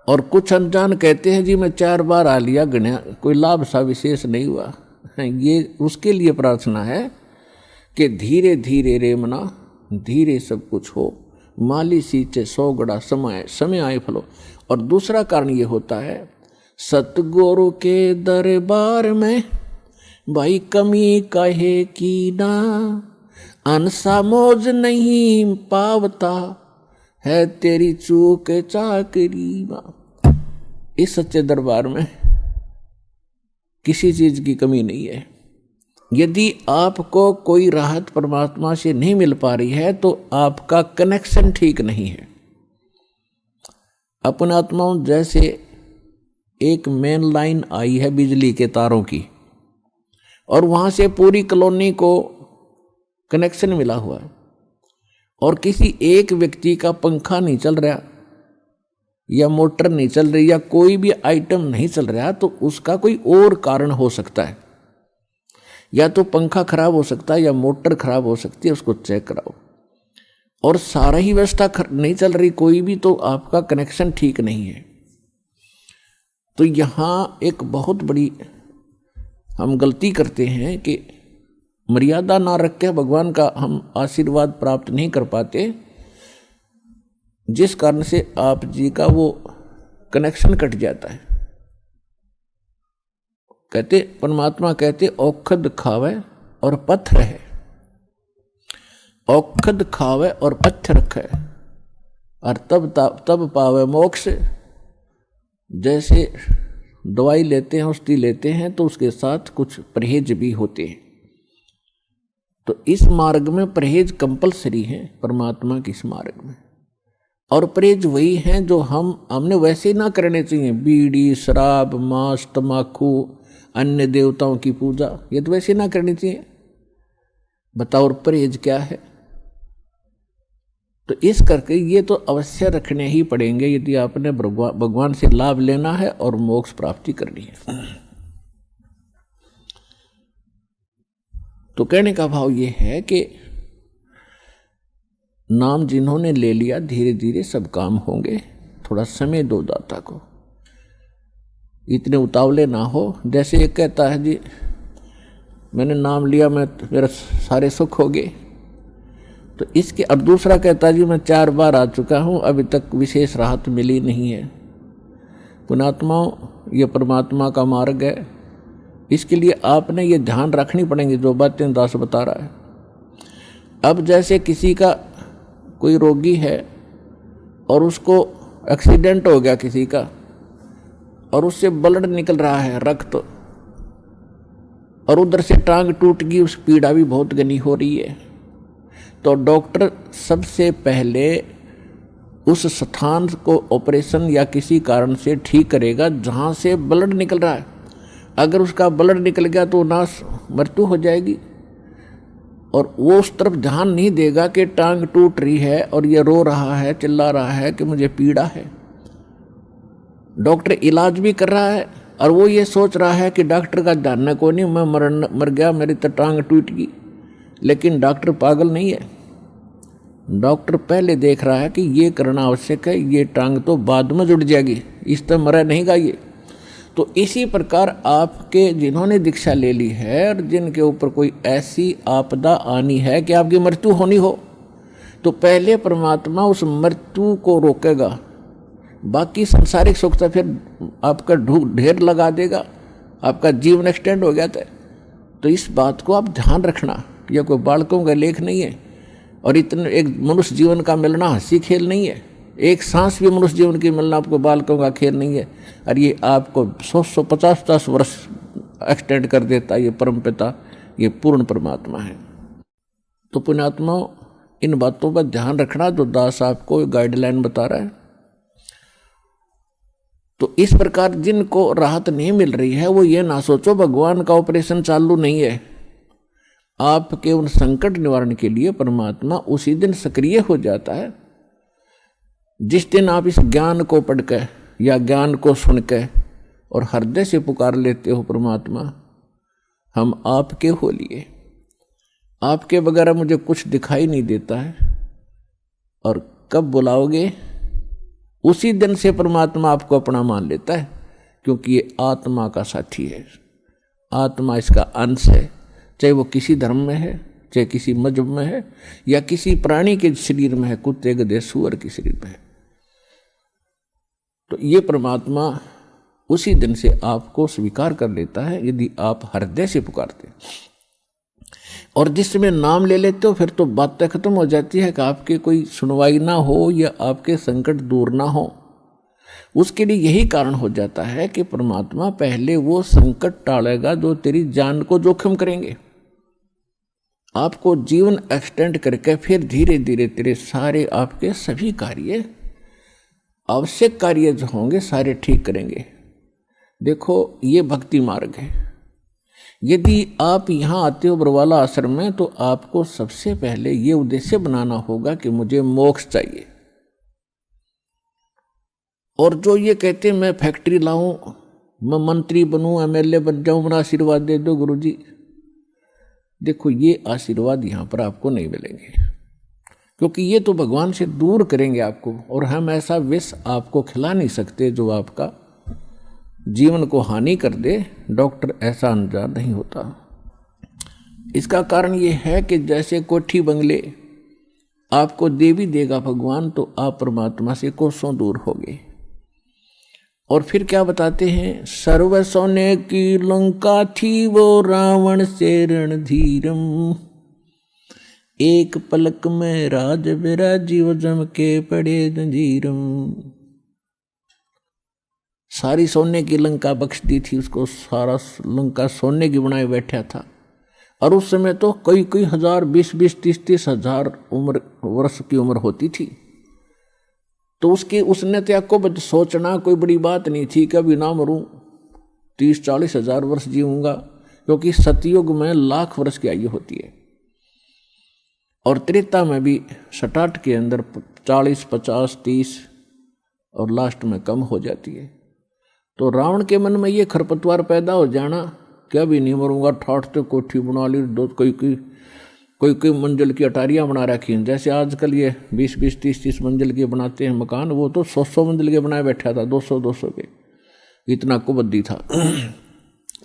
और कुछ अनजान कहते हैं जी मैं 4 बार आ लिया, गणया कोई लाभ सा विशेष नहीं हुआ। ये उसके लिए प्रार्थना है कि धीरे धीरे रे मना, धीरे सब कुछ हो, माली सींचे 100 गड़ा समय आए फलो। और दूसरा कारण ये होता है, सतगुरु के दरबार में भाई कमी कहे की ना, अनसा मौज नहीं पावता है तेरी चूक चाकरी। इस सच्चे दरबार में किसी चीज की कमी नहीं है। यदि आपको कोई राहत परमात्मा से नहीं मिल पा रही है तो आपका कनेक्शन ठीक नहीं है। अपने आत्माओं, जैसे एक मेन लाइन आई है बिजली के तारों की और वहां से पूरी कॉलोनी को कनेक्शन मिला हुआ है और किसी एक व्यक्ति का पंखा नहीं चल रहा या मोटर नहीं चल रही या कोई भी आइटम नहीं चल रहा, तो उसका कोई और कारण हो सकता है। या तो पंखा खराब हो सकता है या मोटर खराब हो सकती है, उसको चेक कराओ। और सारा ही व्यवस्था नहीं चल रही कोई भी, तो आपका कनेक्शन ठीक नहीं है। तो यहाँ एक बहुत बड़ी हम गलती करते हैं कि मर्यादा ना रख के भगवान का हम आशीर्वाद प्राप्त नहीं कर पाते, जिस कारण से आप जी का वो कनेक्शन कट जाता है। कहते परमात्मा कहते औखद खावे और पत्थर है, औखद खावे और पत्थर रखे और तब पावे मोक्ष। जैसे दवाई लेते हैं, औषधि लेते हैं, तो उसके साथ कुछ परहेज भी होते हैं। तो इस मार्ग में परहेज कंपलसरी है परमात्मा के इस मार्ग में। और परहेज वही हैं जो हमने वैसे ही ना करने चाहिए। बीड़ी, शराब, मांस, तम्बाकू, अन्य देवताओं की पूजा, ये तो वैसे ना करनी चाहिए। बताओ परहेज क्या है? तो इस करके ये तो अवश्य रखने ही पड़ेंगे यदि आपने भगवान से लाभ लेना है और मोक्ष प्राप्ति करनी है। तो कहने का भाव ये है कि नाम जिन्होंने ले लिया, धीरे धीरे सब काम होंगे। थोड़ा समय दो दाता को, इतने उतावले ना हो। जैसे एक कहता है जी मैंने नाम लिया, मेरा सारे सुख हो गए, तो इसके। और दूसरा कहता है जी मैं 4 बार आ चुका हूँ, अभी तक विशेष राहत मिली नहीं है। पुण्यात्माओं, ये परमात्मा का मार्ग है, इसके लिए आपने ये ध्यान रखनी पड़ेंगी जो बातें दास बता रहा है। अब जैसे किसी का कोई रोगी है और उसको एक्सीडेंट हो गया किसी का, और उससे ब्लड निकल रहा है, रक्त, और उधर से टांग टूट गई, उस पीड़ा भी बहुत घनी हो रही है। तो डॉक्टर सबसे पहले उस स्थान को ऑपरेशन या किसी कारण से ठीक करेगा जहाँ से ब्लड निकल रहा है। अगर उसका ब्लड निकल गया तो नाश मृत्यु हो जाएगी, और वो उस तरफ ध्यान नहीं देगा कि टांग टूट रही है और ये रो रहा है, चिल्ला रहा है कि मुझे पीड़ा है। डॉक्टर इलाज भी कर रहा है और वो ये सोच रहा है कि डॉक्टर का जानना को नहीं, मैं मर गया, मेरी तो टांग टूट गई। लेकिन डॉक्टर पागल नहीं है। डॉक्टर पहले देख रहा है कि ये करना आवश्यक है, ये टांग तो बाद में जुड़ जाएगी, इस तरह मरा नहीं गा ये। तो इसी प्रकार आपके जिन्होंने दीक्षा ले ली है और जिनके ऊपर कोई ऐसी आपदा आनी है कि आपकी मृत्यु होनी हो, तो पहले परमात्मा उस मृत्यु को रोकेगा, बाकी सांसारिक सुख तो फिर आपका ढेर लगा देगा, आपका जीवन एक्सटेंड हो गया था। तो इस बात को आप ध्यान रखना, यह कोई बालकों का लेख नहीं है, और इतने एक मनुष्य जीवन का मिलना हंसी खेल नहीं है। एक सांस भी मनुष्य जीवन की मिलना आपको बालकों का खेल नहीं है, और ये आपको 150 वर्ष एक्सटेंड कर देता है। ये परम पिता, ये पूर्ण परमात्मा है। तो पुण्यात्माओं, इन बातों पर ध्यान रखना जो दास आपको गाइडलाइन बता रहा है। तो इस प्रकार जिनको राहत नहीं मिल रही है वो ये ना सोचो भगवान का ऑपरेशन चालू नहीं है। आपके उन संकट निवारण के लिए परमात्मा उसी दिन सक्रिय हो जाता है जिस दिन आप इस ज्ञान को पढ़कर या ज्ञान को सुनकर और हृदय से पुकार लेते हो, परमात्मा हम आपके हो लिए, आपके बगैर मुझे कुछ दिखाई नहीं देता है। और कब बुलाओगे उसी दिन से परमात्मा आपको अपना मान लेता है, क्योंकि ये आत्मा का साथी है, आत्मा इसका अंश है। चाहे वो किसी धर्म में है, चाहे किसी मजहब में है, या किसी प्राणी के शरीर में है, कुत्ते गधे सूअर के शरीर में है। तो ये परमात्मा उसी दिन से आपको स्वीकार कर लेता है यदि आप हृदय से पुकारते। और जिस समय नाम ले लेते हो फिर तो बातें खत्म हो जाती है कि आपके कोई सुनवाई ना हो या आपके संकट दूर ना हो। उसके लिए यही कारण हो जाता है कि परमात्मा पहले वो संकट टालेगा जो तेरी जान को जोखिम करेंगे। आपको जीवन एक्सटेंड करके फिर धीरे धीरे तेरे सारे आपके सभी कार्य, आवश्यक कार्य जो होंगे सारे ठीक करेंगे। देखो ये भक्ति मार्ग है। यदि आप यहाँ आते हो बरवाला आश्रम में तो आपको सबसे पहले ये उद्देश्य बनाना होगा कि मुझे मोक्ष चाहिए। और जो ये कहते मैं फैक्ट्री लाऊं, मैं मंत्री बनूं, एमएलए बन जाऊं, मेरा आशीर्वाद दे दो गुरुजी, देखो ये आशीर्वाद यहाँ पर आपको नहीं मिलेंगे, क्योंकि ये तो भगवान से दूर करेंगे आपको। और हम ऐसा विष आपको खिला नहीं सकते जो आपका जीवन को हानि कर दे। डॉक्टर ऐसा अनजान नहीं होता। इसका कारण ये है कि जैसे कोठी बंगले आपको दे भी देगा भगवान, तो आप परमात्मा से कोसों दूर होगे। और फिर क्या बताते हैं, सर्व सोने की लंका थी वो रावण से रणधीरम, एक पलक में राज विराजी वो जम के पड़े जंजीरम। सारी सोने की लंका बख्श दी थी उसको, सारा लंका सोने की बनाए बैठा था। और उस समय तो कई कई हजार, 20-20, 30-30 हजार वर्ष की उम्र होती थी। तो उसने त्याग को सोचना कोई बड़ी बात नहीं थी, कभी ना मरूं, 30-40 हजार वर्ष जीऊंगा, क्योंकि सतयुग में लाख वर्ष की आयु होती है। और त्रेता में भी स्टार्ट के अंदर 40, 50, 30 और लास्ट में कम हो जाती है। तो रावण के मन में ये खरपतवार पैदा हो जाना, क्या भी नहीं मरूंगा, ठाठ तो कोठी बना ली, दो कोई मंजिल की अटारियाँ बना रखी हैं। जैसे आजकल ये 20-20, 30-30 मंजिल के बनाते हैं मकान, वो तो 100 मंजिल के बनाए बैठा था, 200 के, इतना कुबद्दी था।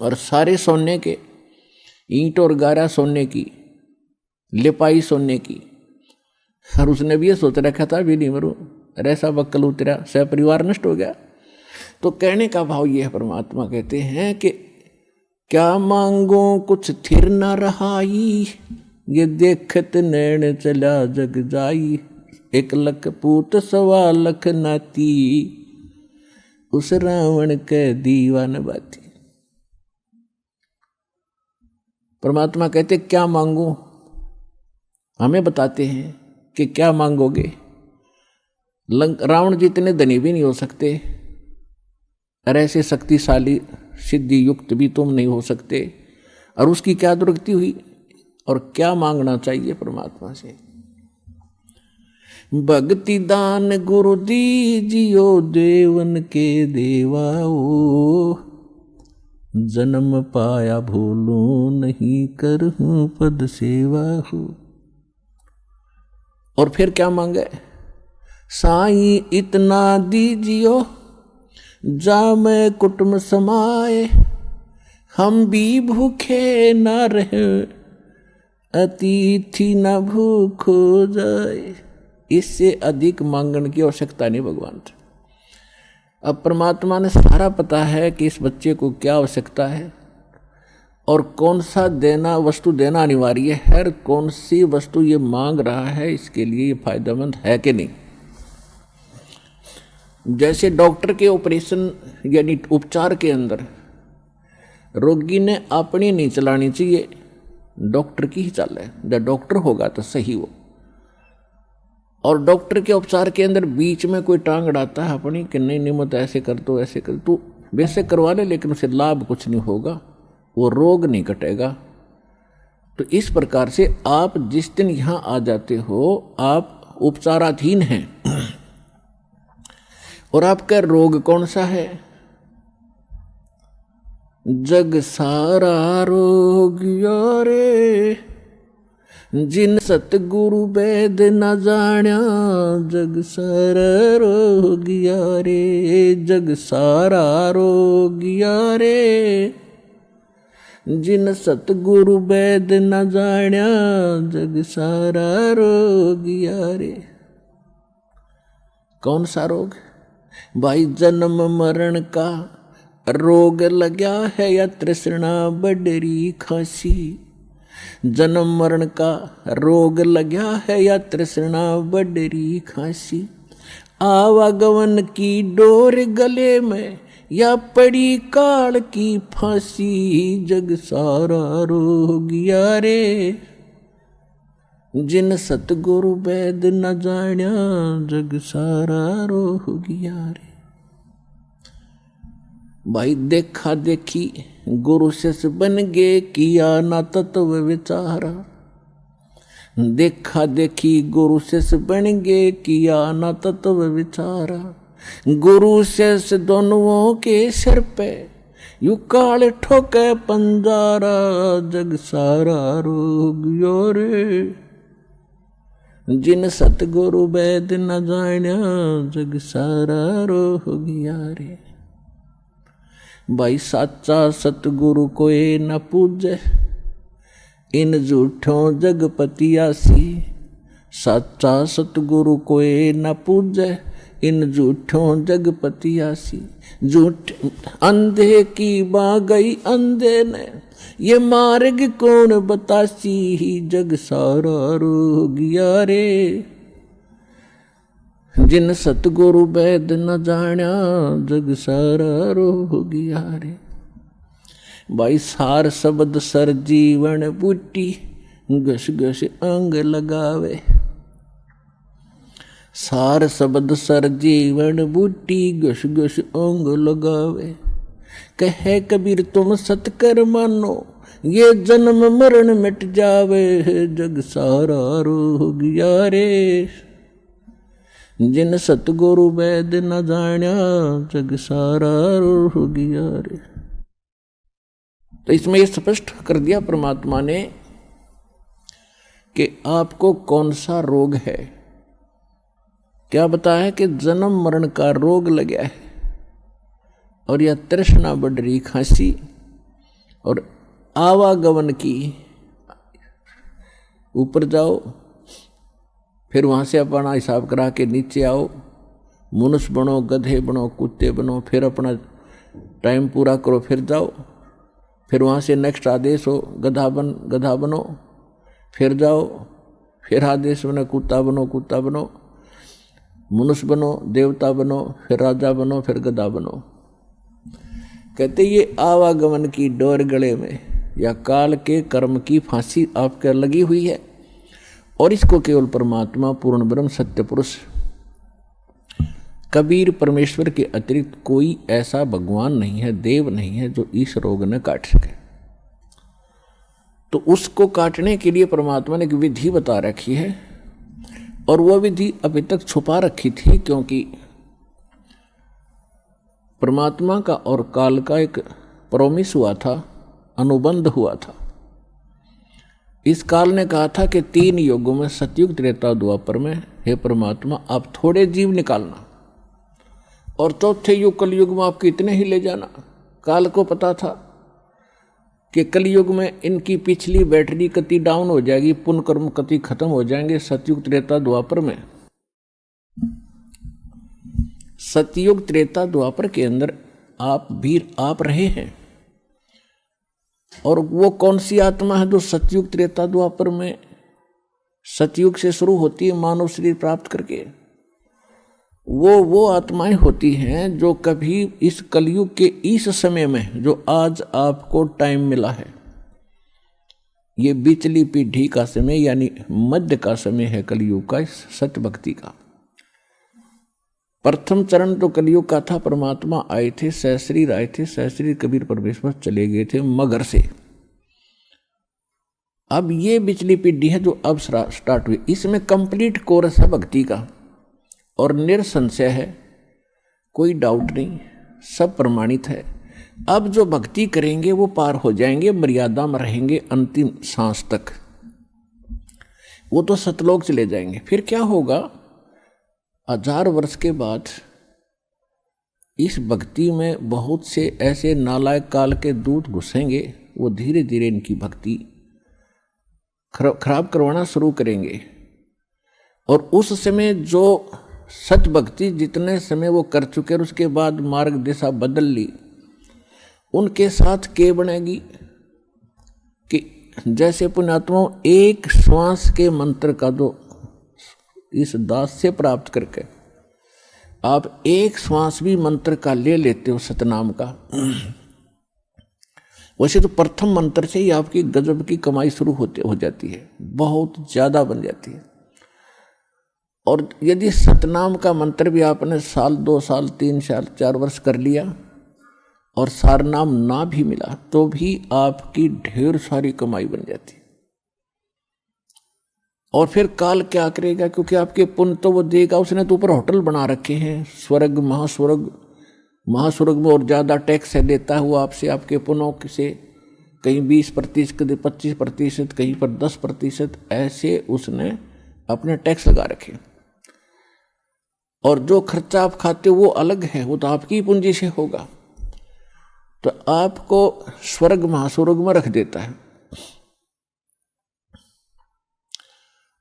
और सारे सोने के, ईंट और गारा सोने की, लिपाई सोने की। और उसने भी ये सोच रखा था भी नहीं मरूं, ऐसा बक्कल उतरा, सह परिवार नष्ट हो गया। तो कहने का भाव ये है, परमात्मा कहते हैं कि क्या मांगो कुछ थिर न रहाई, ये देखत नैन चला जग जाई, 1 लख पूत 1.25 लाख नाती, उस रावण के दीवान बाती। परमात्मा कहते क्या मांगू, हमें बताते हैं कि क्या मांगोगे। रावण जितने धनी भी नहीं हो सकते और ऐसे शक्तिशाली सिद्धि युक्त भी तुम नहीं हो सकते। और उसकी क्या दुर्गति हुई और क्या मांगना चाहिए परमात्मा से। भक्ति दान गुरु दीजियो देवन के देवाओ, जन्म पाया भूलू नहीं करहूं पद सेवा हो। और फिर क्या मांगे, साईं इतना दीजियो जा मैं कुटुंब समाए, हम भी भूखे न रहे अतिथि न भूख हो जाए। इससे अधिक मांगने की आवश्यकता नहीं भगवान से। अब परमात्मा ने सारा पता है कि इस बच्चे को क्या आवश्यकता है और कौन सा देना वस्तु देना अनिवार्य है और कौन सी वस्तु ये मांग रहा है, इसके लिए ये फायदेमंद है कि नहीं। जैसे डॉक्टर के ऑपरेशन यानी उपचार के अंदर रोगी ने अपनी नहीं चलानी चाहिए, डॉक्टर की ही चाले। जब डॉक्टर होगा तो सही वो। और डॉक्टर के उपचार के अंदर बीच में कोई टांग अड़ाता है अपनी कि नहीं मत ऐसे कर दो ऐसे कर, तो वैसे करवा ले लेकिन उसे लाभ कुछ नहीं होगा, वो रोग नहीं कटेगा। तो इस प्रकार से आप जिस दिन यहाँ आ जाते हो आप उपचाराधीन हैं और आपका रोग कौन सा है। जग सारा रोग यारे जिन सतगुरु वेद न जाण्या, जग सारा रोग यारे जग सारा रोग यारे जिन सतगुरु वेद न जाण्या, जग सारा रोग यारे। कौन सा रोग भाई, जन्म मरण का रोग लगा है या तृष्णा बडरी खांसी। जन्म मरण का रोग लगा है या तृष्णा बडरी खांसी। आवागमन की डोर गले में या पड़ी काल की फांसी, जग सारा रोग यारे जिन सतगुरु वेद न जाण्या, जग सारा रोग यारे। भाई देखा देखी गुरु शिष्य बन गे, किया ना तत्व विचारा। देखा देखी गुरु शिष्य बन गे, किया ना तत्व विचारा। गुरु शिष्य दोनों के सिर पे यू काल ठोके पंजारा, जग सारा रोग योरे जिन सतगुरु वेद न जाण्या, जग सारा रोग यारे। भाई साचा सतगुरु कोई न पूजे, इन झूठों जगपतियासी। साचा सतगुरु कोई न पूजे, इन झूठों जगपतियासी। झूठ अंधे की बाँ गई अंधे ने, ये मार्ग कौन बतासी, जग सारा रोग यारे जिन सतगुरु वेद न जाण्या, जग सारा रोग यारे। भाई सार शब्द सर जीवन बूटी, घस घस अंग लगावे। सार शब्द सर जीवन बूटी, घस घस अंग लगावे। कहे कबीर तुम सतकर मानो, ये जन्म मरण मिट जावे, जग सारा रोग यारे जिन सतगुरु वेद न जाण्या, जग सारा रोग यारे। तो इसमें यह स्पष्ट कर दिया परमात्मा ने कि आपको कौन सा रोग है। क्या बताया कि जन्म मरण का रोग लगा है और यह तृष्णा बढ़ रही खांसी और आवागमन की। ऊपर जाओ फिर वहाँ से अपना हिसाब करा के नीचे आओ, मनुष्य बनो, गधे बनो, कुत्ते बनो, फिर अपना टाइम पूरा करो, फिर जाओ। फिर वहाँ से नेक्स्ट आदेश हो गधा बनो, फिर जाओ, फिर आदेश बनो कुत्ता बनो, मनुष्य बनो, देवता बनो, फिर राजा बनो, फिर गधा बनो। कहते ये आवागमन की डोर गले में या काल के कर्म की फांसी आपके लगी हुई है और इसको केवल परमात्मा पूर्ण ब्रह्म सत्य पुरुष कबीर परमेश्वर के अतिरिक्त कोई ऐसा भगवान नहीं है, देव नहीं है जो इस रोग न काट सके। तो उसको काटने के लिए परमात्मा ने एक विधि बता रखी है, और वह विधि अभी तक छुपा रखी थी, क्योंकि परमात्मा का और काल का एक प्रॉमिस हुआ था, अनुबंध हुआ था। इस काल ने कहा था कि 3 युगों में, सतयुग त्रेता द्वापर में, हे परमात्मा आप थोड़े जीव निकालना, और चौथे युग कलयुग में आप कितने ही ले जाना। काल को पता था कि कलयुग में इनकी पिछली बैटरी कति डाउन हो जाएगी, पुण्य कर्म कति खत्म हो जाएंगे। सतयुग त्रेता द्वापर में, सतयुग त्रेता द्वापर के अंदर आप वीर आप रहे हैं, और वो कौन सी आत्मा है जो सतयुग त्रेता द्वापर में सतयुग से शुरू होती है मानव शरीर प्राप्त करके? वो आत्माएं होती हैं जो कभी इस कलयुग के इस समय में, जो आज आपको टाइम मिला है, ये बिचली पीढ़ी का समय यानी मध्य का समय है कलयुग का, इस सत्य भक्ति का। प्रथम चरण तो कलयुग का था, परमात्मा आए थे, सहस्रीर आए थे, सहस्रीर कबीर परमेश्वर चले गए थे मगर से। अब ये बिचली पीढ़ी है जो अब स्टार्ट हुई, इसमें कंप्लीट कोर्स है भक्ति का, और निरसंशय है, कोई डाउट नहीं, सब प्रमाणित है। अब जो भक्ति करेंगे वो पार हो जाएंगे, मर्यादा में रहेंगे अंतिम सांस तक, वो तो सतलोक चले जाएंगे। फिर क्या होगा, 1000 वर्ष के बाद इस भक्ति में बहुत से ऐसे नालायक काल के दूत घुसेंगे, वो धीरे धीरे इनकी भक्ति खराब करवाना शुरू करेंगे। और उस समय जो सत भक्ति जितने समय वो कर चुके और उसके बाद मार्ग दिशा बदल ली, उनके साथ के बनेगी कि जैसे पुण्यात्माओं एक श्वास के मंत्र का जो इस दास से प्राप्त करके आप एक श्वास भी मंत्र का ले लेते हो सतनाम का, वैसे तो प्रथम मंत्र से ही आपकी गजब की कमाई शुरू हो जाती है, बहुत ज़्यादा बन जाती है। और यदि सतनाम का मंत्र भी आपने 1 साल 2 साल 3 साल 4 वर्ष कर लिया और सारनाम ना भी मिला, तो भी आपकी ढेर सारी कमाई बन जाती। और फिर काल क्या करेगा, क्योंकि आपके पुण्य तो वो देगा, उसने तो ऊपर होटल बना रखे हैं, स्वर्ग महास्वर्ग में, और ज़्यादा टैक्स है देता है वो आपसे, आपके पुण्यों से, कहीं 20%, कहीं 25%, कहीं पर 10%, ऐसे उसने अपने टैक्स लगा रखे। और जो खर्चा आप खाते हो वो अलग है, वो तो आपकी पूंजी से होगा, तो आपको स्वर्ग महास्वर्ग में रख देता है,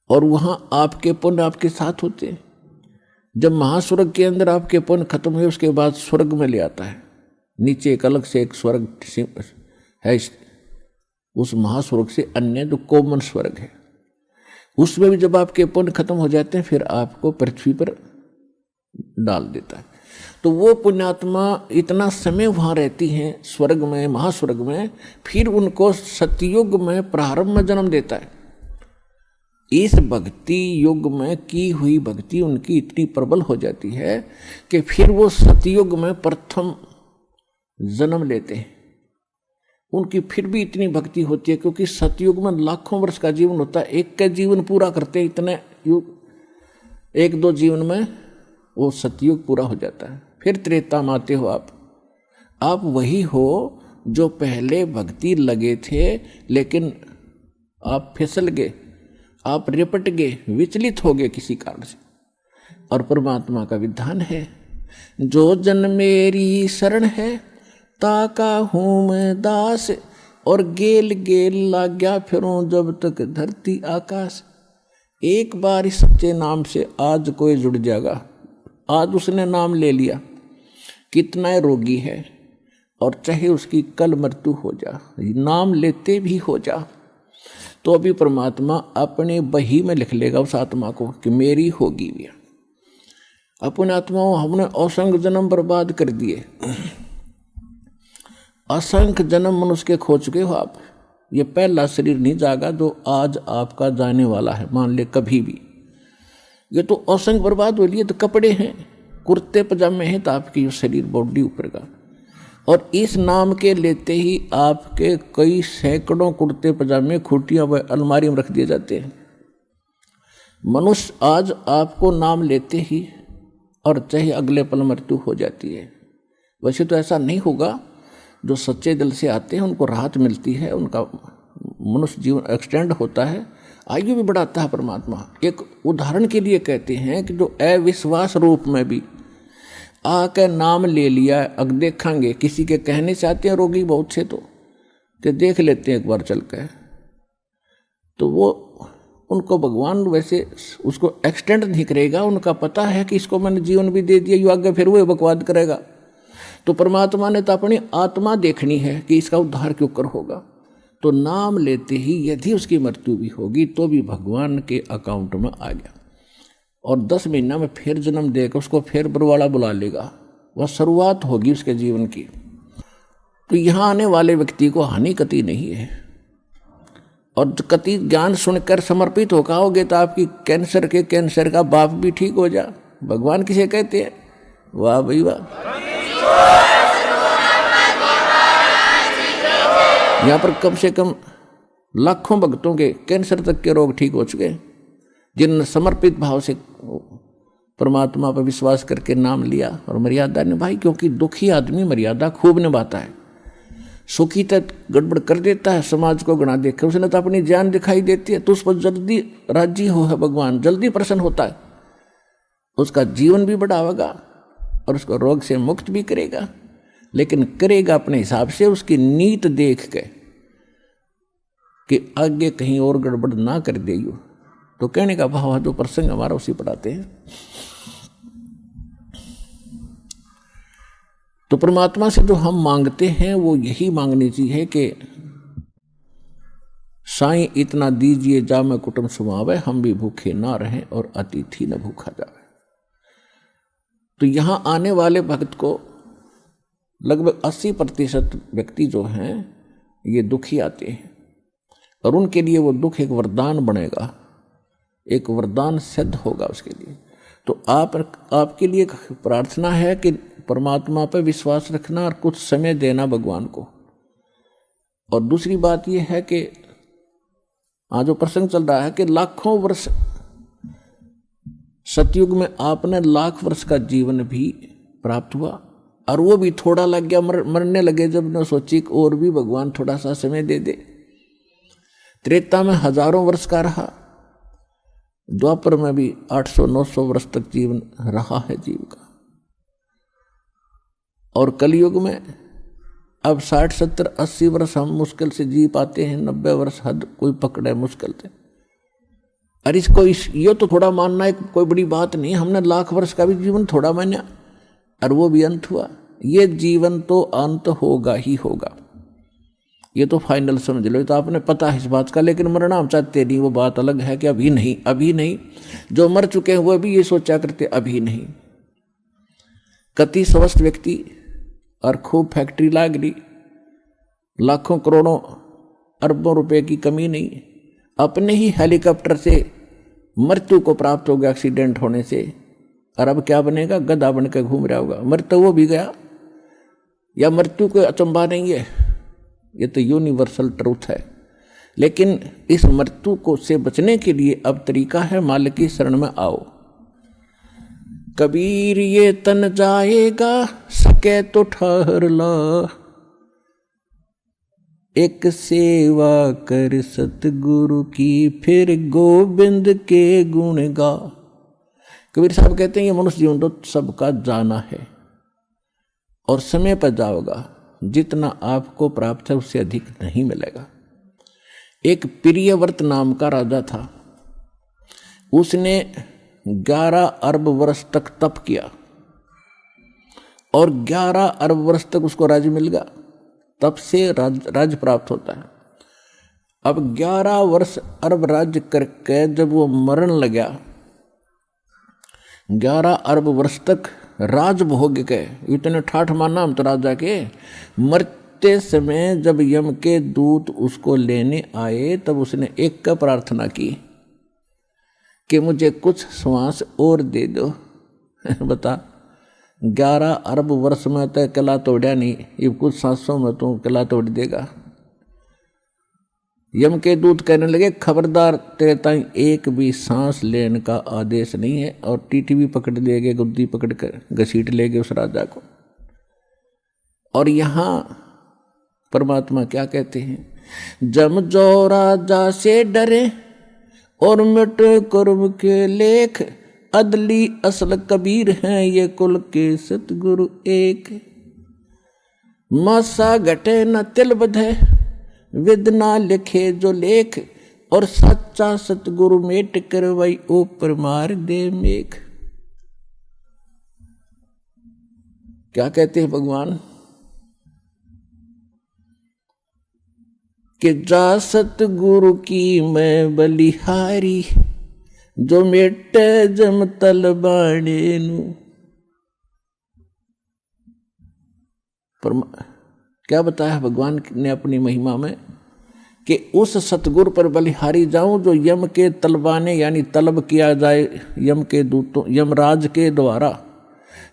और वहां आपके पुण्य आपके साथ होते हैं। जब महास्वर्ग के अंदर आपके पुण्य खत्म हुए, उसके बाद स्वर्ग में ले आता है, नीचे एक अलग से एक स्वर्ग है, उस महास्वर्ग से अन्य जो कॉमन स्वर्ग है, उसमें भी जब आपके पुण्य खत्म हो जाते हैं, फिर आपको पृथ्वी पर डाल देता है। तो वो पुण्यात्मा इतना समय वहां रहती हैं स्वर्ग में, महास्वर्ग में, फिर उनको सतयुग में प्रारंभ में जन्म देता है। इस भक्ति युग में की हुई भक्ति उनकी इतनी प्रबल हो जाती है कि फिर वो सतयुग में प्रथम जन्म लेते हैं। उनकी फिर भी इतनी भक्ति होती है, क्योंकि सतयुग में लाखों वर्ष का जीवन होता है, एक का जीवन पूरा करते हैं, इतने युग 1-2 जीवन में वो सतयुग पूरा हो जाता है। फिर त्रेता में आते हो आप वही हो जो पहले भक्ति लगे थे, लेकिन आप फिसल गए, आप रिपट गए, विचलित हो गए किसी कारण से। और परमात्मा का विधान है, जो जन मेरी शरण है ताका हूँ मैं दास, और गेल गेल लाग्या फिरूं जब तक धरती आकाश। एक बार इस सच्चे नाम से आज कोई जुड़ जाएगा, आज उसने नाम ले लिया, कितना रोगी है, और चाहे उसकी कल मृत्यु हो जा, नाम लेते भी हो जा, तो अभी परमात्मा अपने बही में लिख लेगा उस आत्मा को कि मेरी होगी भी। अपने आत्माओं हमने असंख्य जन्म बर्बाद कर दिए, असंख्य जन्म मनुष्य के खो चुके हो आप, ये पहला शरीर नहीं जागा जो आज आपका जाने वाला है, मान ले कभी भी। ये तो असंग बर्बाद हो लिए, तो कपड़े हैं, कुर्ते पजामे हैं, तो आपकी शरीर बॉडी ऊपर का। और इस नाम के लेते ही आपके कई सैकड़ों कुर्ते पजामे खूटियां व अलमारी में रख दिए जाते हैं। मनुष्य आज आपको नाम लेते ही और चाहे अगले पल मृत्यु हो जाती है। वैसे तो ऐसा नहीं होगा, जो सच्चे दिल से आते हैं उनको राहत मिलती है, उनका मनुष्य जीवन एक्सटेंड होता है, आयु भी बढ़ाता है परमात्मा। एक उदाहरण के लिए कहते हैं कि जो अविश्वास रूप में भी आकर नाम ले लिया, अब देखेंगे किसी के कहने से आते हैं रोगी बहुत से, तो देख लेते हैं एक बार चल कर, तो वो उनको भगवान वैसे उसको एक्सटेंड नहीं करेगा। उनका पता है कि इसको मैंने जीवन भी दे दिया, यू आगे फिर वो बकवाद करेगा। तो परमात्मा ने तो अपनी आत्मा देखनी है कि इसका उद्धार क्यों कर होगा। तो नाम लेते ही यदि उसकी मृत्यु भी होगी तो भी भगवान के अकाउंट में आ गया, और 10 महीना में फिर जन्म देकर उसको फिर बरवाला बुला लेगा। वह शुरुआत होगी उसके जीवन की। तो यहाँ आने वाले व्यक्ति को हानि कति नहीं है, और कति ज्ञान सुनकर समर्पित होकर आओगे तो आपकी कैंसर का बाप भी ठीक हो जा। भगवान किसे कहते हैं? वाह भाई वाह। यहाँ पर कम से कम लाखों भक्तों के कैंसर तक के रोग ठीक हो चुके, जिन्होंने समर्पित भाव से परमात्मा पर विश्वास करके नाम लिया और मर्यादा निभाई। क्योंकि दुखी आदमी मर्यादा खूब निभाता है, सुखी तक गड़बड़ कर देता है, समाज को गणा देकर उसने तो अपनी जान दिखाई देती है, तो उस पर जल्दी राजी हो है भगवान, जल्दी प्रसन्न होता है, उसका जीवन भी बढ़ावेगा और उसको रोग से मुक्त भी करेगा। लेकिन करेगा अपने हिसाब से, उसकी नीत देख के कि आगे कहीं और गड़बड़ ना कर देगी। तो कहने का भाव है, जो प्रसंग हमारा उसी पढ़ाते हैं। तो परमात्मा से जो हम मांगते हैं वो यही मांगनी चाहिए कि साईं इतना दीजिए जा मैं कुटुंब सुमावे, हम भी भूखे ना रहें और अतिथि न भूखा जावे। तो यहां आने वाले भक्त को लगभग 80% व्यक्ति जो हैं ये दुखी आते हैं, और उनके लिए वो दुख एक वरदान बनेगा, एक वरदान सिद्ध होगा उसके लिए। तो आपके लिए प्रार्थना है कि परमात्मा पर विश्वास रखना और कुछ समय देना भगवान को। और दूसरी बात यह है कि आज जो प्रसंग चल रहा है कि लाखों वर्ष सतयुग में आपने लाख वर्ष का जीवन भी प्राप्त हुआ, और वो भी थोड़ा लग गया, मरने लगे जब न सोची और भी भगवान थोड़ा सा समय दे दे। त्रेता में हजारों वर्ष का रहा, द्वापर में भी 800-900 वर्ष तक जीवन रहा है जीव का, और कलयुग में अब 60-70-80 वर्ष हम मुश्किल से जी पाते हैं, 90 वर्ष हद कोई पकड़े मुश्किल से। अरे इसको ये तो थोड़ा मानना है कोई बड़ी बात नहीं, हमने लाख वर्ष का भी जीवन थोड़ा माना और वो भी अंत हुआ। ये जीवन तो अंत होगा ही होगा, ये तो फाइनल समझ लो, तो आपने पता है इस बात का। लेकिन मरना हम चाहते नहीं, वो बात अलग है कि अभी नहीं, अभी नहीं। जो मर चुके हैं वो भी ये सोचा करते अभी नहीं। कति स्वस्थ व्यक्ति और खूब फैक्ट्री लाग रही, लाखों करोड़ों अरबों रुपए की कमी नहीं, अपने ही हेलीकॉप्टर से मृत्यु को प्राप्त हो गया एक्सीडेंट होने से, और अब क्या बनेगा? गधा बन के घूम रहा होगा। मृत्यु वो भी गया, या मृत्यु कोई अचंभा नहीं है, ये तो यूनिवर्सल ट्रूथ है। लेकिन इस मृत्यु को से बचने के लिए अब तरीका है, मालिक की शरण में आओ। कबीर ये तन जाएगा, सके तो ठहर ला, एक सेवा कर सतगुरु की, फिर गोविंद के गुण गा। कबीर साहब कहते हैं ये मनुष्य जीवन तो सबका जाना है, और समय पर जाओगा, जितना आपको प्राप्त है उससे अधिक नहीं मिलेगा। एक प्रियव्रत नाम का राजा था, उसने 11 अरब वर्ष तक तप किया, और 11 अरब वर्ष तक उसको राज्य मिल गया। तप से राज्य प्राप्त होता है। अब 11 वर्ष अरब राज्य करके जब वो मरण लगा, 11 अरब वर्ष तक राज भोग के, इतने ठाठ माना हम तो राजा के, उठते समय जब यम के दूत उसको लेने आए तब उसने एक का प्रार्थना की कि मुझे कुछ श्वास और दे दो। बता 11 अरब वर्ष में तो किला तोड़ा नहीं, ये कुछ सांसों में तो किला तोड़ देगा। यम के दूत कहने लगे खबरदार, तेरे ताई एक भी सांस लेने का आदेश नहीं है, और टीटी भी पकड़ लेगे, गुद्दी पकड़ कर घसीट लेगे उस राजा को। और यहाँ परमात्मा क्या कहते हैं, जम जो राजा से डरे और मिट कर्म के लेख, अदली असल कबीर हैं ये कुल के सतगुरु एक। मासा घटे न तिल बधे, विद ना लिखे जो लेख, और सच्चा सतगुरु मेट करवाई ऊपर मार दे मेघ। क्या कहते हैं भगवान कि जा सतगुरु की मैं बलिहारी, जो मेटे जम तल बाणे नू। क्या बताया भगवान ने अपनी महिमा में कि उस सतगुरु पर बलिहारी जाऊं जो यम के तलबाने यानी तलब किया जाए यम के दूतों, यमराज के द्वारा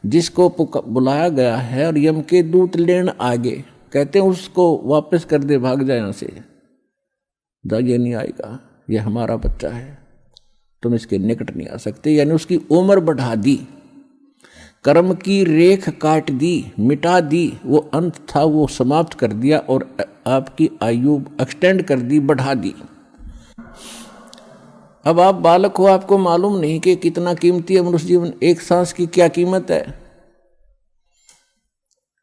जिसको बुलाया गया है, और यम के दूत लेन आगे कहते हैं उसको वापस कर दे, भाग जाए यहां से, ये नहीं आएगा, ये हमारा बच्चा है, तुम इसके निकट नहीं आ सकते। यानी उसकी उम्र बढ़ा दी, कर्म की रेख काट दी, मिटा दी, वो अंत था वो समाप्त कर दिया, और आपकी आयु एक्सटेंड कर दी, बढ़ा दी। अब आप बालक हो, आपको मालूम नहीं कि कितना कीमती है मनुष्य जीवन, एक सांस की क्या कीमत है।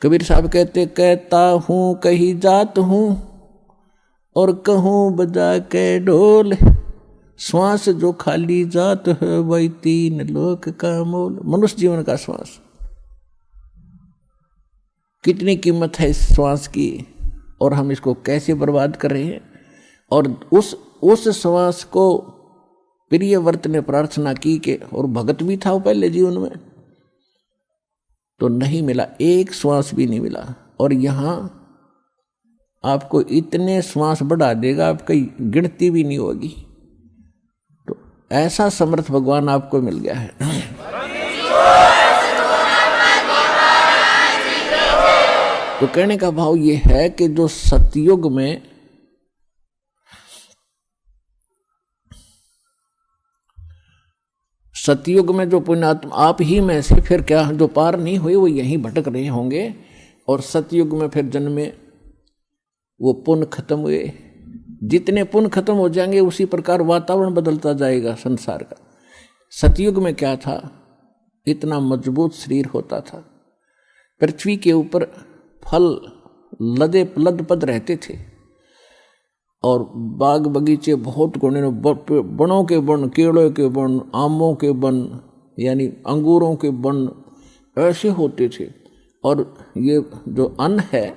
कबीर साहब कहता हूं कहीं जात हूं और कहूं बजा के ढोल, श्वास जो खाली जात है वही 3 लोक का मोल। मनुष्य जीवन का श्वास, कितनी कीमत है इस श्वास की, और हम इसको कैसे बर्बाद कर रहे हैं। और उस श्वास को प्रियव्रत ने प्रार्थना की कि, और भगत भी था वो पहले जीवन में, तो नहीं मिला, एक श्वास भी नहीं मिला। और यहाँ आपको इतने श्वास बढ़ा देगा, आपकी गिनती भी नहीं होगी। तो ऐसा समर्थ भगवान आपको मिल गया है। तो कहने का भाव ये है कि जो सतयुग में जो पुण्यात्मा आप ही में से, फिर क्या जो पार नहीं हुए वो यहीं भटक रहे होंगे, और सतयुग में फिर जन्मे, वो पुण्य खत्म हुए। जितने पुण्य खत्म हो जाएंगे उसी प्रकार वातावरण बदलता जाएगा संसार का। सतयुग में क्या था, इतना मजबूत शरीर होता था, पृथ्वी के ऊपर फल लदपद रहते थे, और बाग बगीचे बहुत गुणे, बनों के बन, केलों के बन, आमों के बन, यानी अंगूरों के बन ऐसे होते थे। और ये जो अन्न है,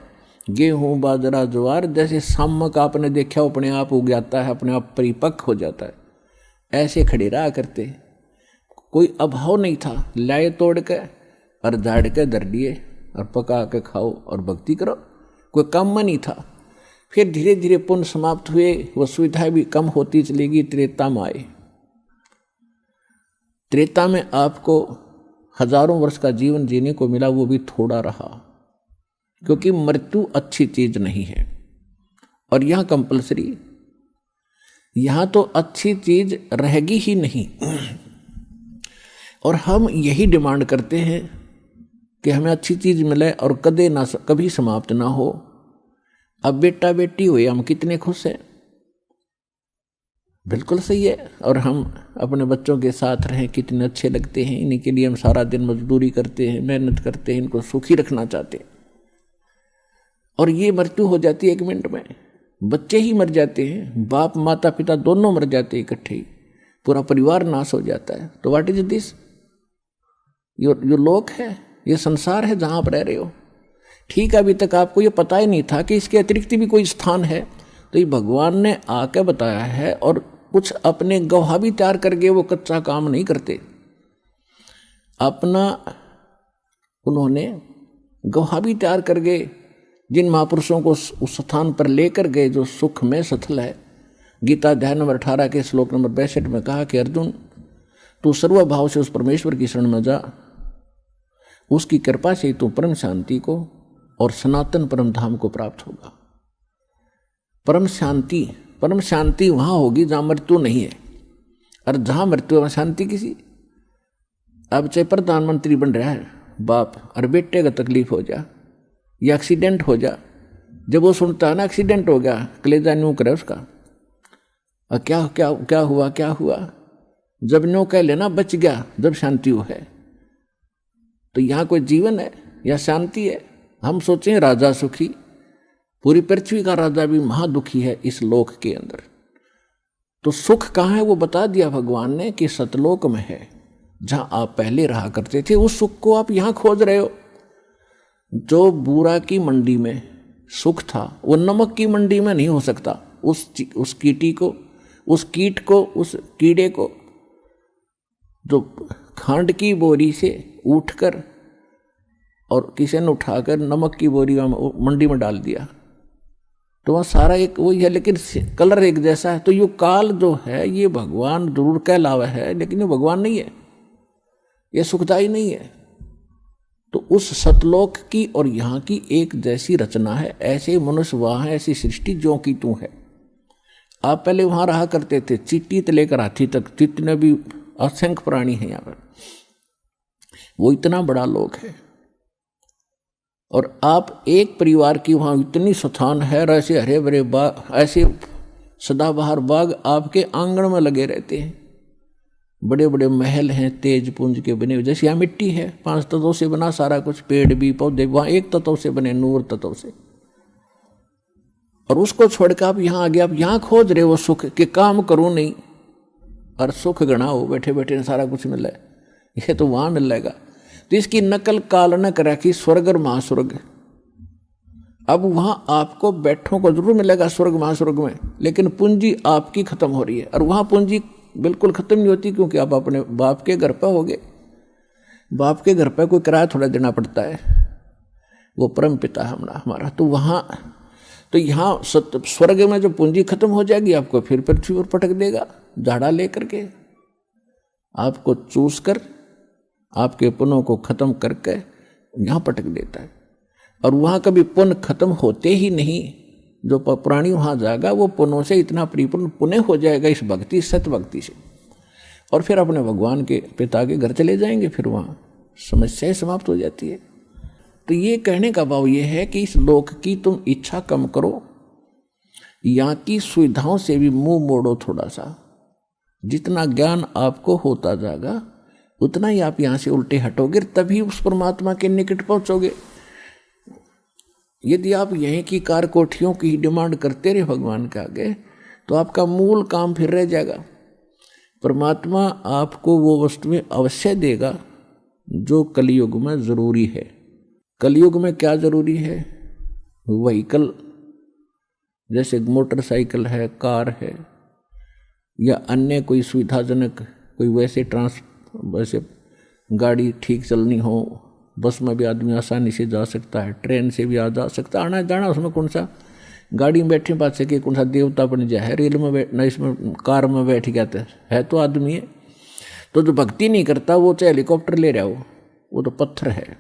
गेहूँ बाजरा ज्वार, जैसे सामक आपने देखा अपने आप उग जाता है, अपने आप परिपक्व हो जाता है, ऐसे खड़े रहा करते। कोई अभाव नहीं था, लाए तोड़ के और झाड़ के धर दिए और पका के खाओ और भक्ति करो, कोई काम नहीं था। फिर धीरे धीरे पुण्य समाप्त हुए, वो सुविधाएं भी कम होती चली गई, त्रेता में आए। त्रेता में आपको हजारों वर्ष का जीवन जीने को मिला, वो भी थोड़ा रहा, क्योंकि मृत्यु अच्छी चीज नहीं है। और यहाँ कंपलसरी, यहाँ तो अच्छी चीज रहेगी ही नहीं। और हम यही डिमांड करते हैं कि हमें अच्छी चीज मिले और कभी समाप्त ना हो। अब बेटा बेटी हुए, हम कितने खुश हैं, बिल्कुल सही है। और हम अपने बच्चों के साथ रहें, कितने अच्छे लगते हैं। इन्हीं के लिए हम सारा दिन मजदूरी करते हैं, मेहनत करते हैं, इनको सुखी रखना चाहते हैं। और ये मृत्यु हो जाती है 1 मिनट में, बच्चे ही मर जाते हैं, बाप माता पिता दोनों मर जाते हैं इकट्ठे ही, पूरा परिवार नाश हो जाता है। तो व्हाट इज दिस? यो लोक है, ये संसार है जहाँ आप रह रहे हो। ठीक है, अभी तक आपको ये पता ही नहीं था कि इसके अतिरिक्त भी कोई स्थान है, तो ये भगवान ने आके बताया है। और कुछ अपने गवाह भी तैयार करके वो कच्चा काम नहीं करते, अपना उन्होंने गवाह भी तैयार करके जिन महापुरुषों को उस स्थान पर लेकर गए जो सुख में सथल है। गीता अध्याय नंबर 18 के श्लोक नंबर 62 में कहा कि अर्जुन तू सर्वभाव से उस परमेश्वर की शरण में जा, उसकी कृपा से तू परम शांति को और सनातन परम धाम को प्राप्त होगा। परम शांति वहां होगी जहां मृत्यु नहीं है, और जहां मृत्यु वहां शांति किसी। अब चाहे प्रधानमंत्री बन रहा है बाप, और बेटे का तकलीफ हो जा या एक्सीडेंट हो जा, जब वो सुनता है ना एक्सीडेंट हो गया, कलेजा न्यू करे उसका, और क्या क्या क्या हुआ क्या हुआ, जब न्यू कह लेना बच गया, जब शांति हो है। तो यहाँ कोई जीवन है या शांति है? हम सोचें राजा सुखी, पूरी पृथ्वी का राजा भी महादुखी है इस लोक के अंदर। तो सुख कहाँ है वो बता दिया भगवान ने कि सतलोक में है, जहां आप पहले रहा करते थे। उस सुख को आप यहां खोज रहे हो। जो बूरा की मंडी में सुख था वो नमक की मंडी में नहीं हो सकता। उस कीटी को, उस कीट को, उस कीड़े को जो खांड की बोरी से उठकर और किसी ने उठाकर नमक की बोरी मंडी में डाल दिया, तो वह सारा एक वही है, लेकिन कलर एक जैसा है। तो ये काल जो है ये भगवान जरूर कहलावा है, लेकिन ये भगवान नहीं है, ये सुखदाई नहीं है। तो उस सतलोक की और यहाँ की एक जैसी रचना है। ऐसे मनुष्य वहाँ है, ऐसी सृष्टि जो की तू है। आप पहले वहाँ रहा करते थे, चींटी से लेकर हाथी तक जितने भी असंख्य प्राणी हैं यहाँ पर, वो इतना बड़ा लोक है। और आप एक परिवार की वहाँ इतनी स्थान है, ऐसे हरे भरे बाग, ऐसे सदाबहार बाग आपके आंगन में लगे रहते हैं। बड़े बड़े महल हैं तेज पुंज के बने हुए, जैसे यहाँ मिट्टी है 5 तत्वों से बना सारा कुछ, पेड़ भी पौधे, वहाँ एक तत्व से बने, नूर तत्व से। और उसको छोड़कर आप यहाँ आ गए, आप यहाँ खोज रहे हो सुख के, काम करो नहीं और सुख गणा हो, बैठे बैठे सारा कुछ मिल रहा है, ये तो वहाँ मिल जाएगा। तो इसकी नकल काल न करा कि स्वर्ग और महास्वर्ग। अब वहां आपको बैठों को जरूर मिलेगा स्वर्ग महास्वर्ग में, लेकिन पूंजी आपकी खत्म हो रही है। और वहां पूंजी बिल्कुल खत्म नहीं होती, क्योंकि आप अपने बाप के घर पर होगे। बाप के घर पर कोई किराया थोड़ा देना पड़ता है, वो परम पिता है हमारा। तो वहां, तो यहाँ स्वर्ग में जो पूंजी खत्म हो जाएगी, आपको फिर पृथ्वी पर पटक देगा झाड़ा लेकर के, आपको चूस कर आपके पुण्यों को खत्म करके यहाँ पटक देता है। और वहाँ कभी पुण्य खत्म होते ही नहीं। जो प्राणी वहाँ जाएगा वो पुण्यों से इतना परिपूर्ण पुण्य हो जाएगा इस भक्ति, सत्य भक्ति से, और फिर अपने भगवान के पिता के घर चले जाएंगे। फिर वहाँ समस्याएं समाप्त हो जाती है। तो ये कहने का भाव ये है कि इस लोक की तुम इच्छा कम करो, यहाँ की सुविधाओं से भी मुंह मोड़ो थोड़ा सा। जितना ज्ञान आपको होता जाएगा उतना ही आप यहाँ से उल्टे हटोगे, तभी उस परमात्मा के निकट पहुँचोगे। यदि आप यहीं की कार कोठियों की डिमांड करते रहे भगवान के आगे, तो आपका मूल काम फिर रह जाएगा। परमात्मा आपको वो वस्तुएं अवश्य देगा जो कलयुग में जरूरी है। कलयुग में क्या जरूरी है? व्हीकल, जैसे मोटरसाइकिल है, कार है, या अन्य कोई सुविधाजनक कोई वैसे गाड़ी ठीक चलनी हो। बस में भी आदमी आसानी से जा सकता है, ट्रेन से भी आ जा सकता है, आना जाना उसमें कौन सा, गाड़ी में बैठे बात से कि कौन सा देवता बन जाए है, रेल में बैठ, इसमें कार में बैठ गया है तो आदमी है। तो जो भक्ति नहीं करता वो चाहे हेलीकॉप्टर ले रहा हो, वो तो पत्थर है।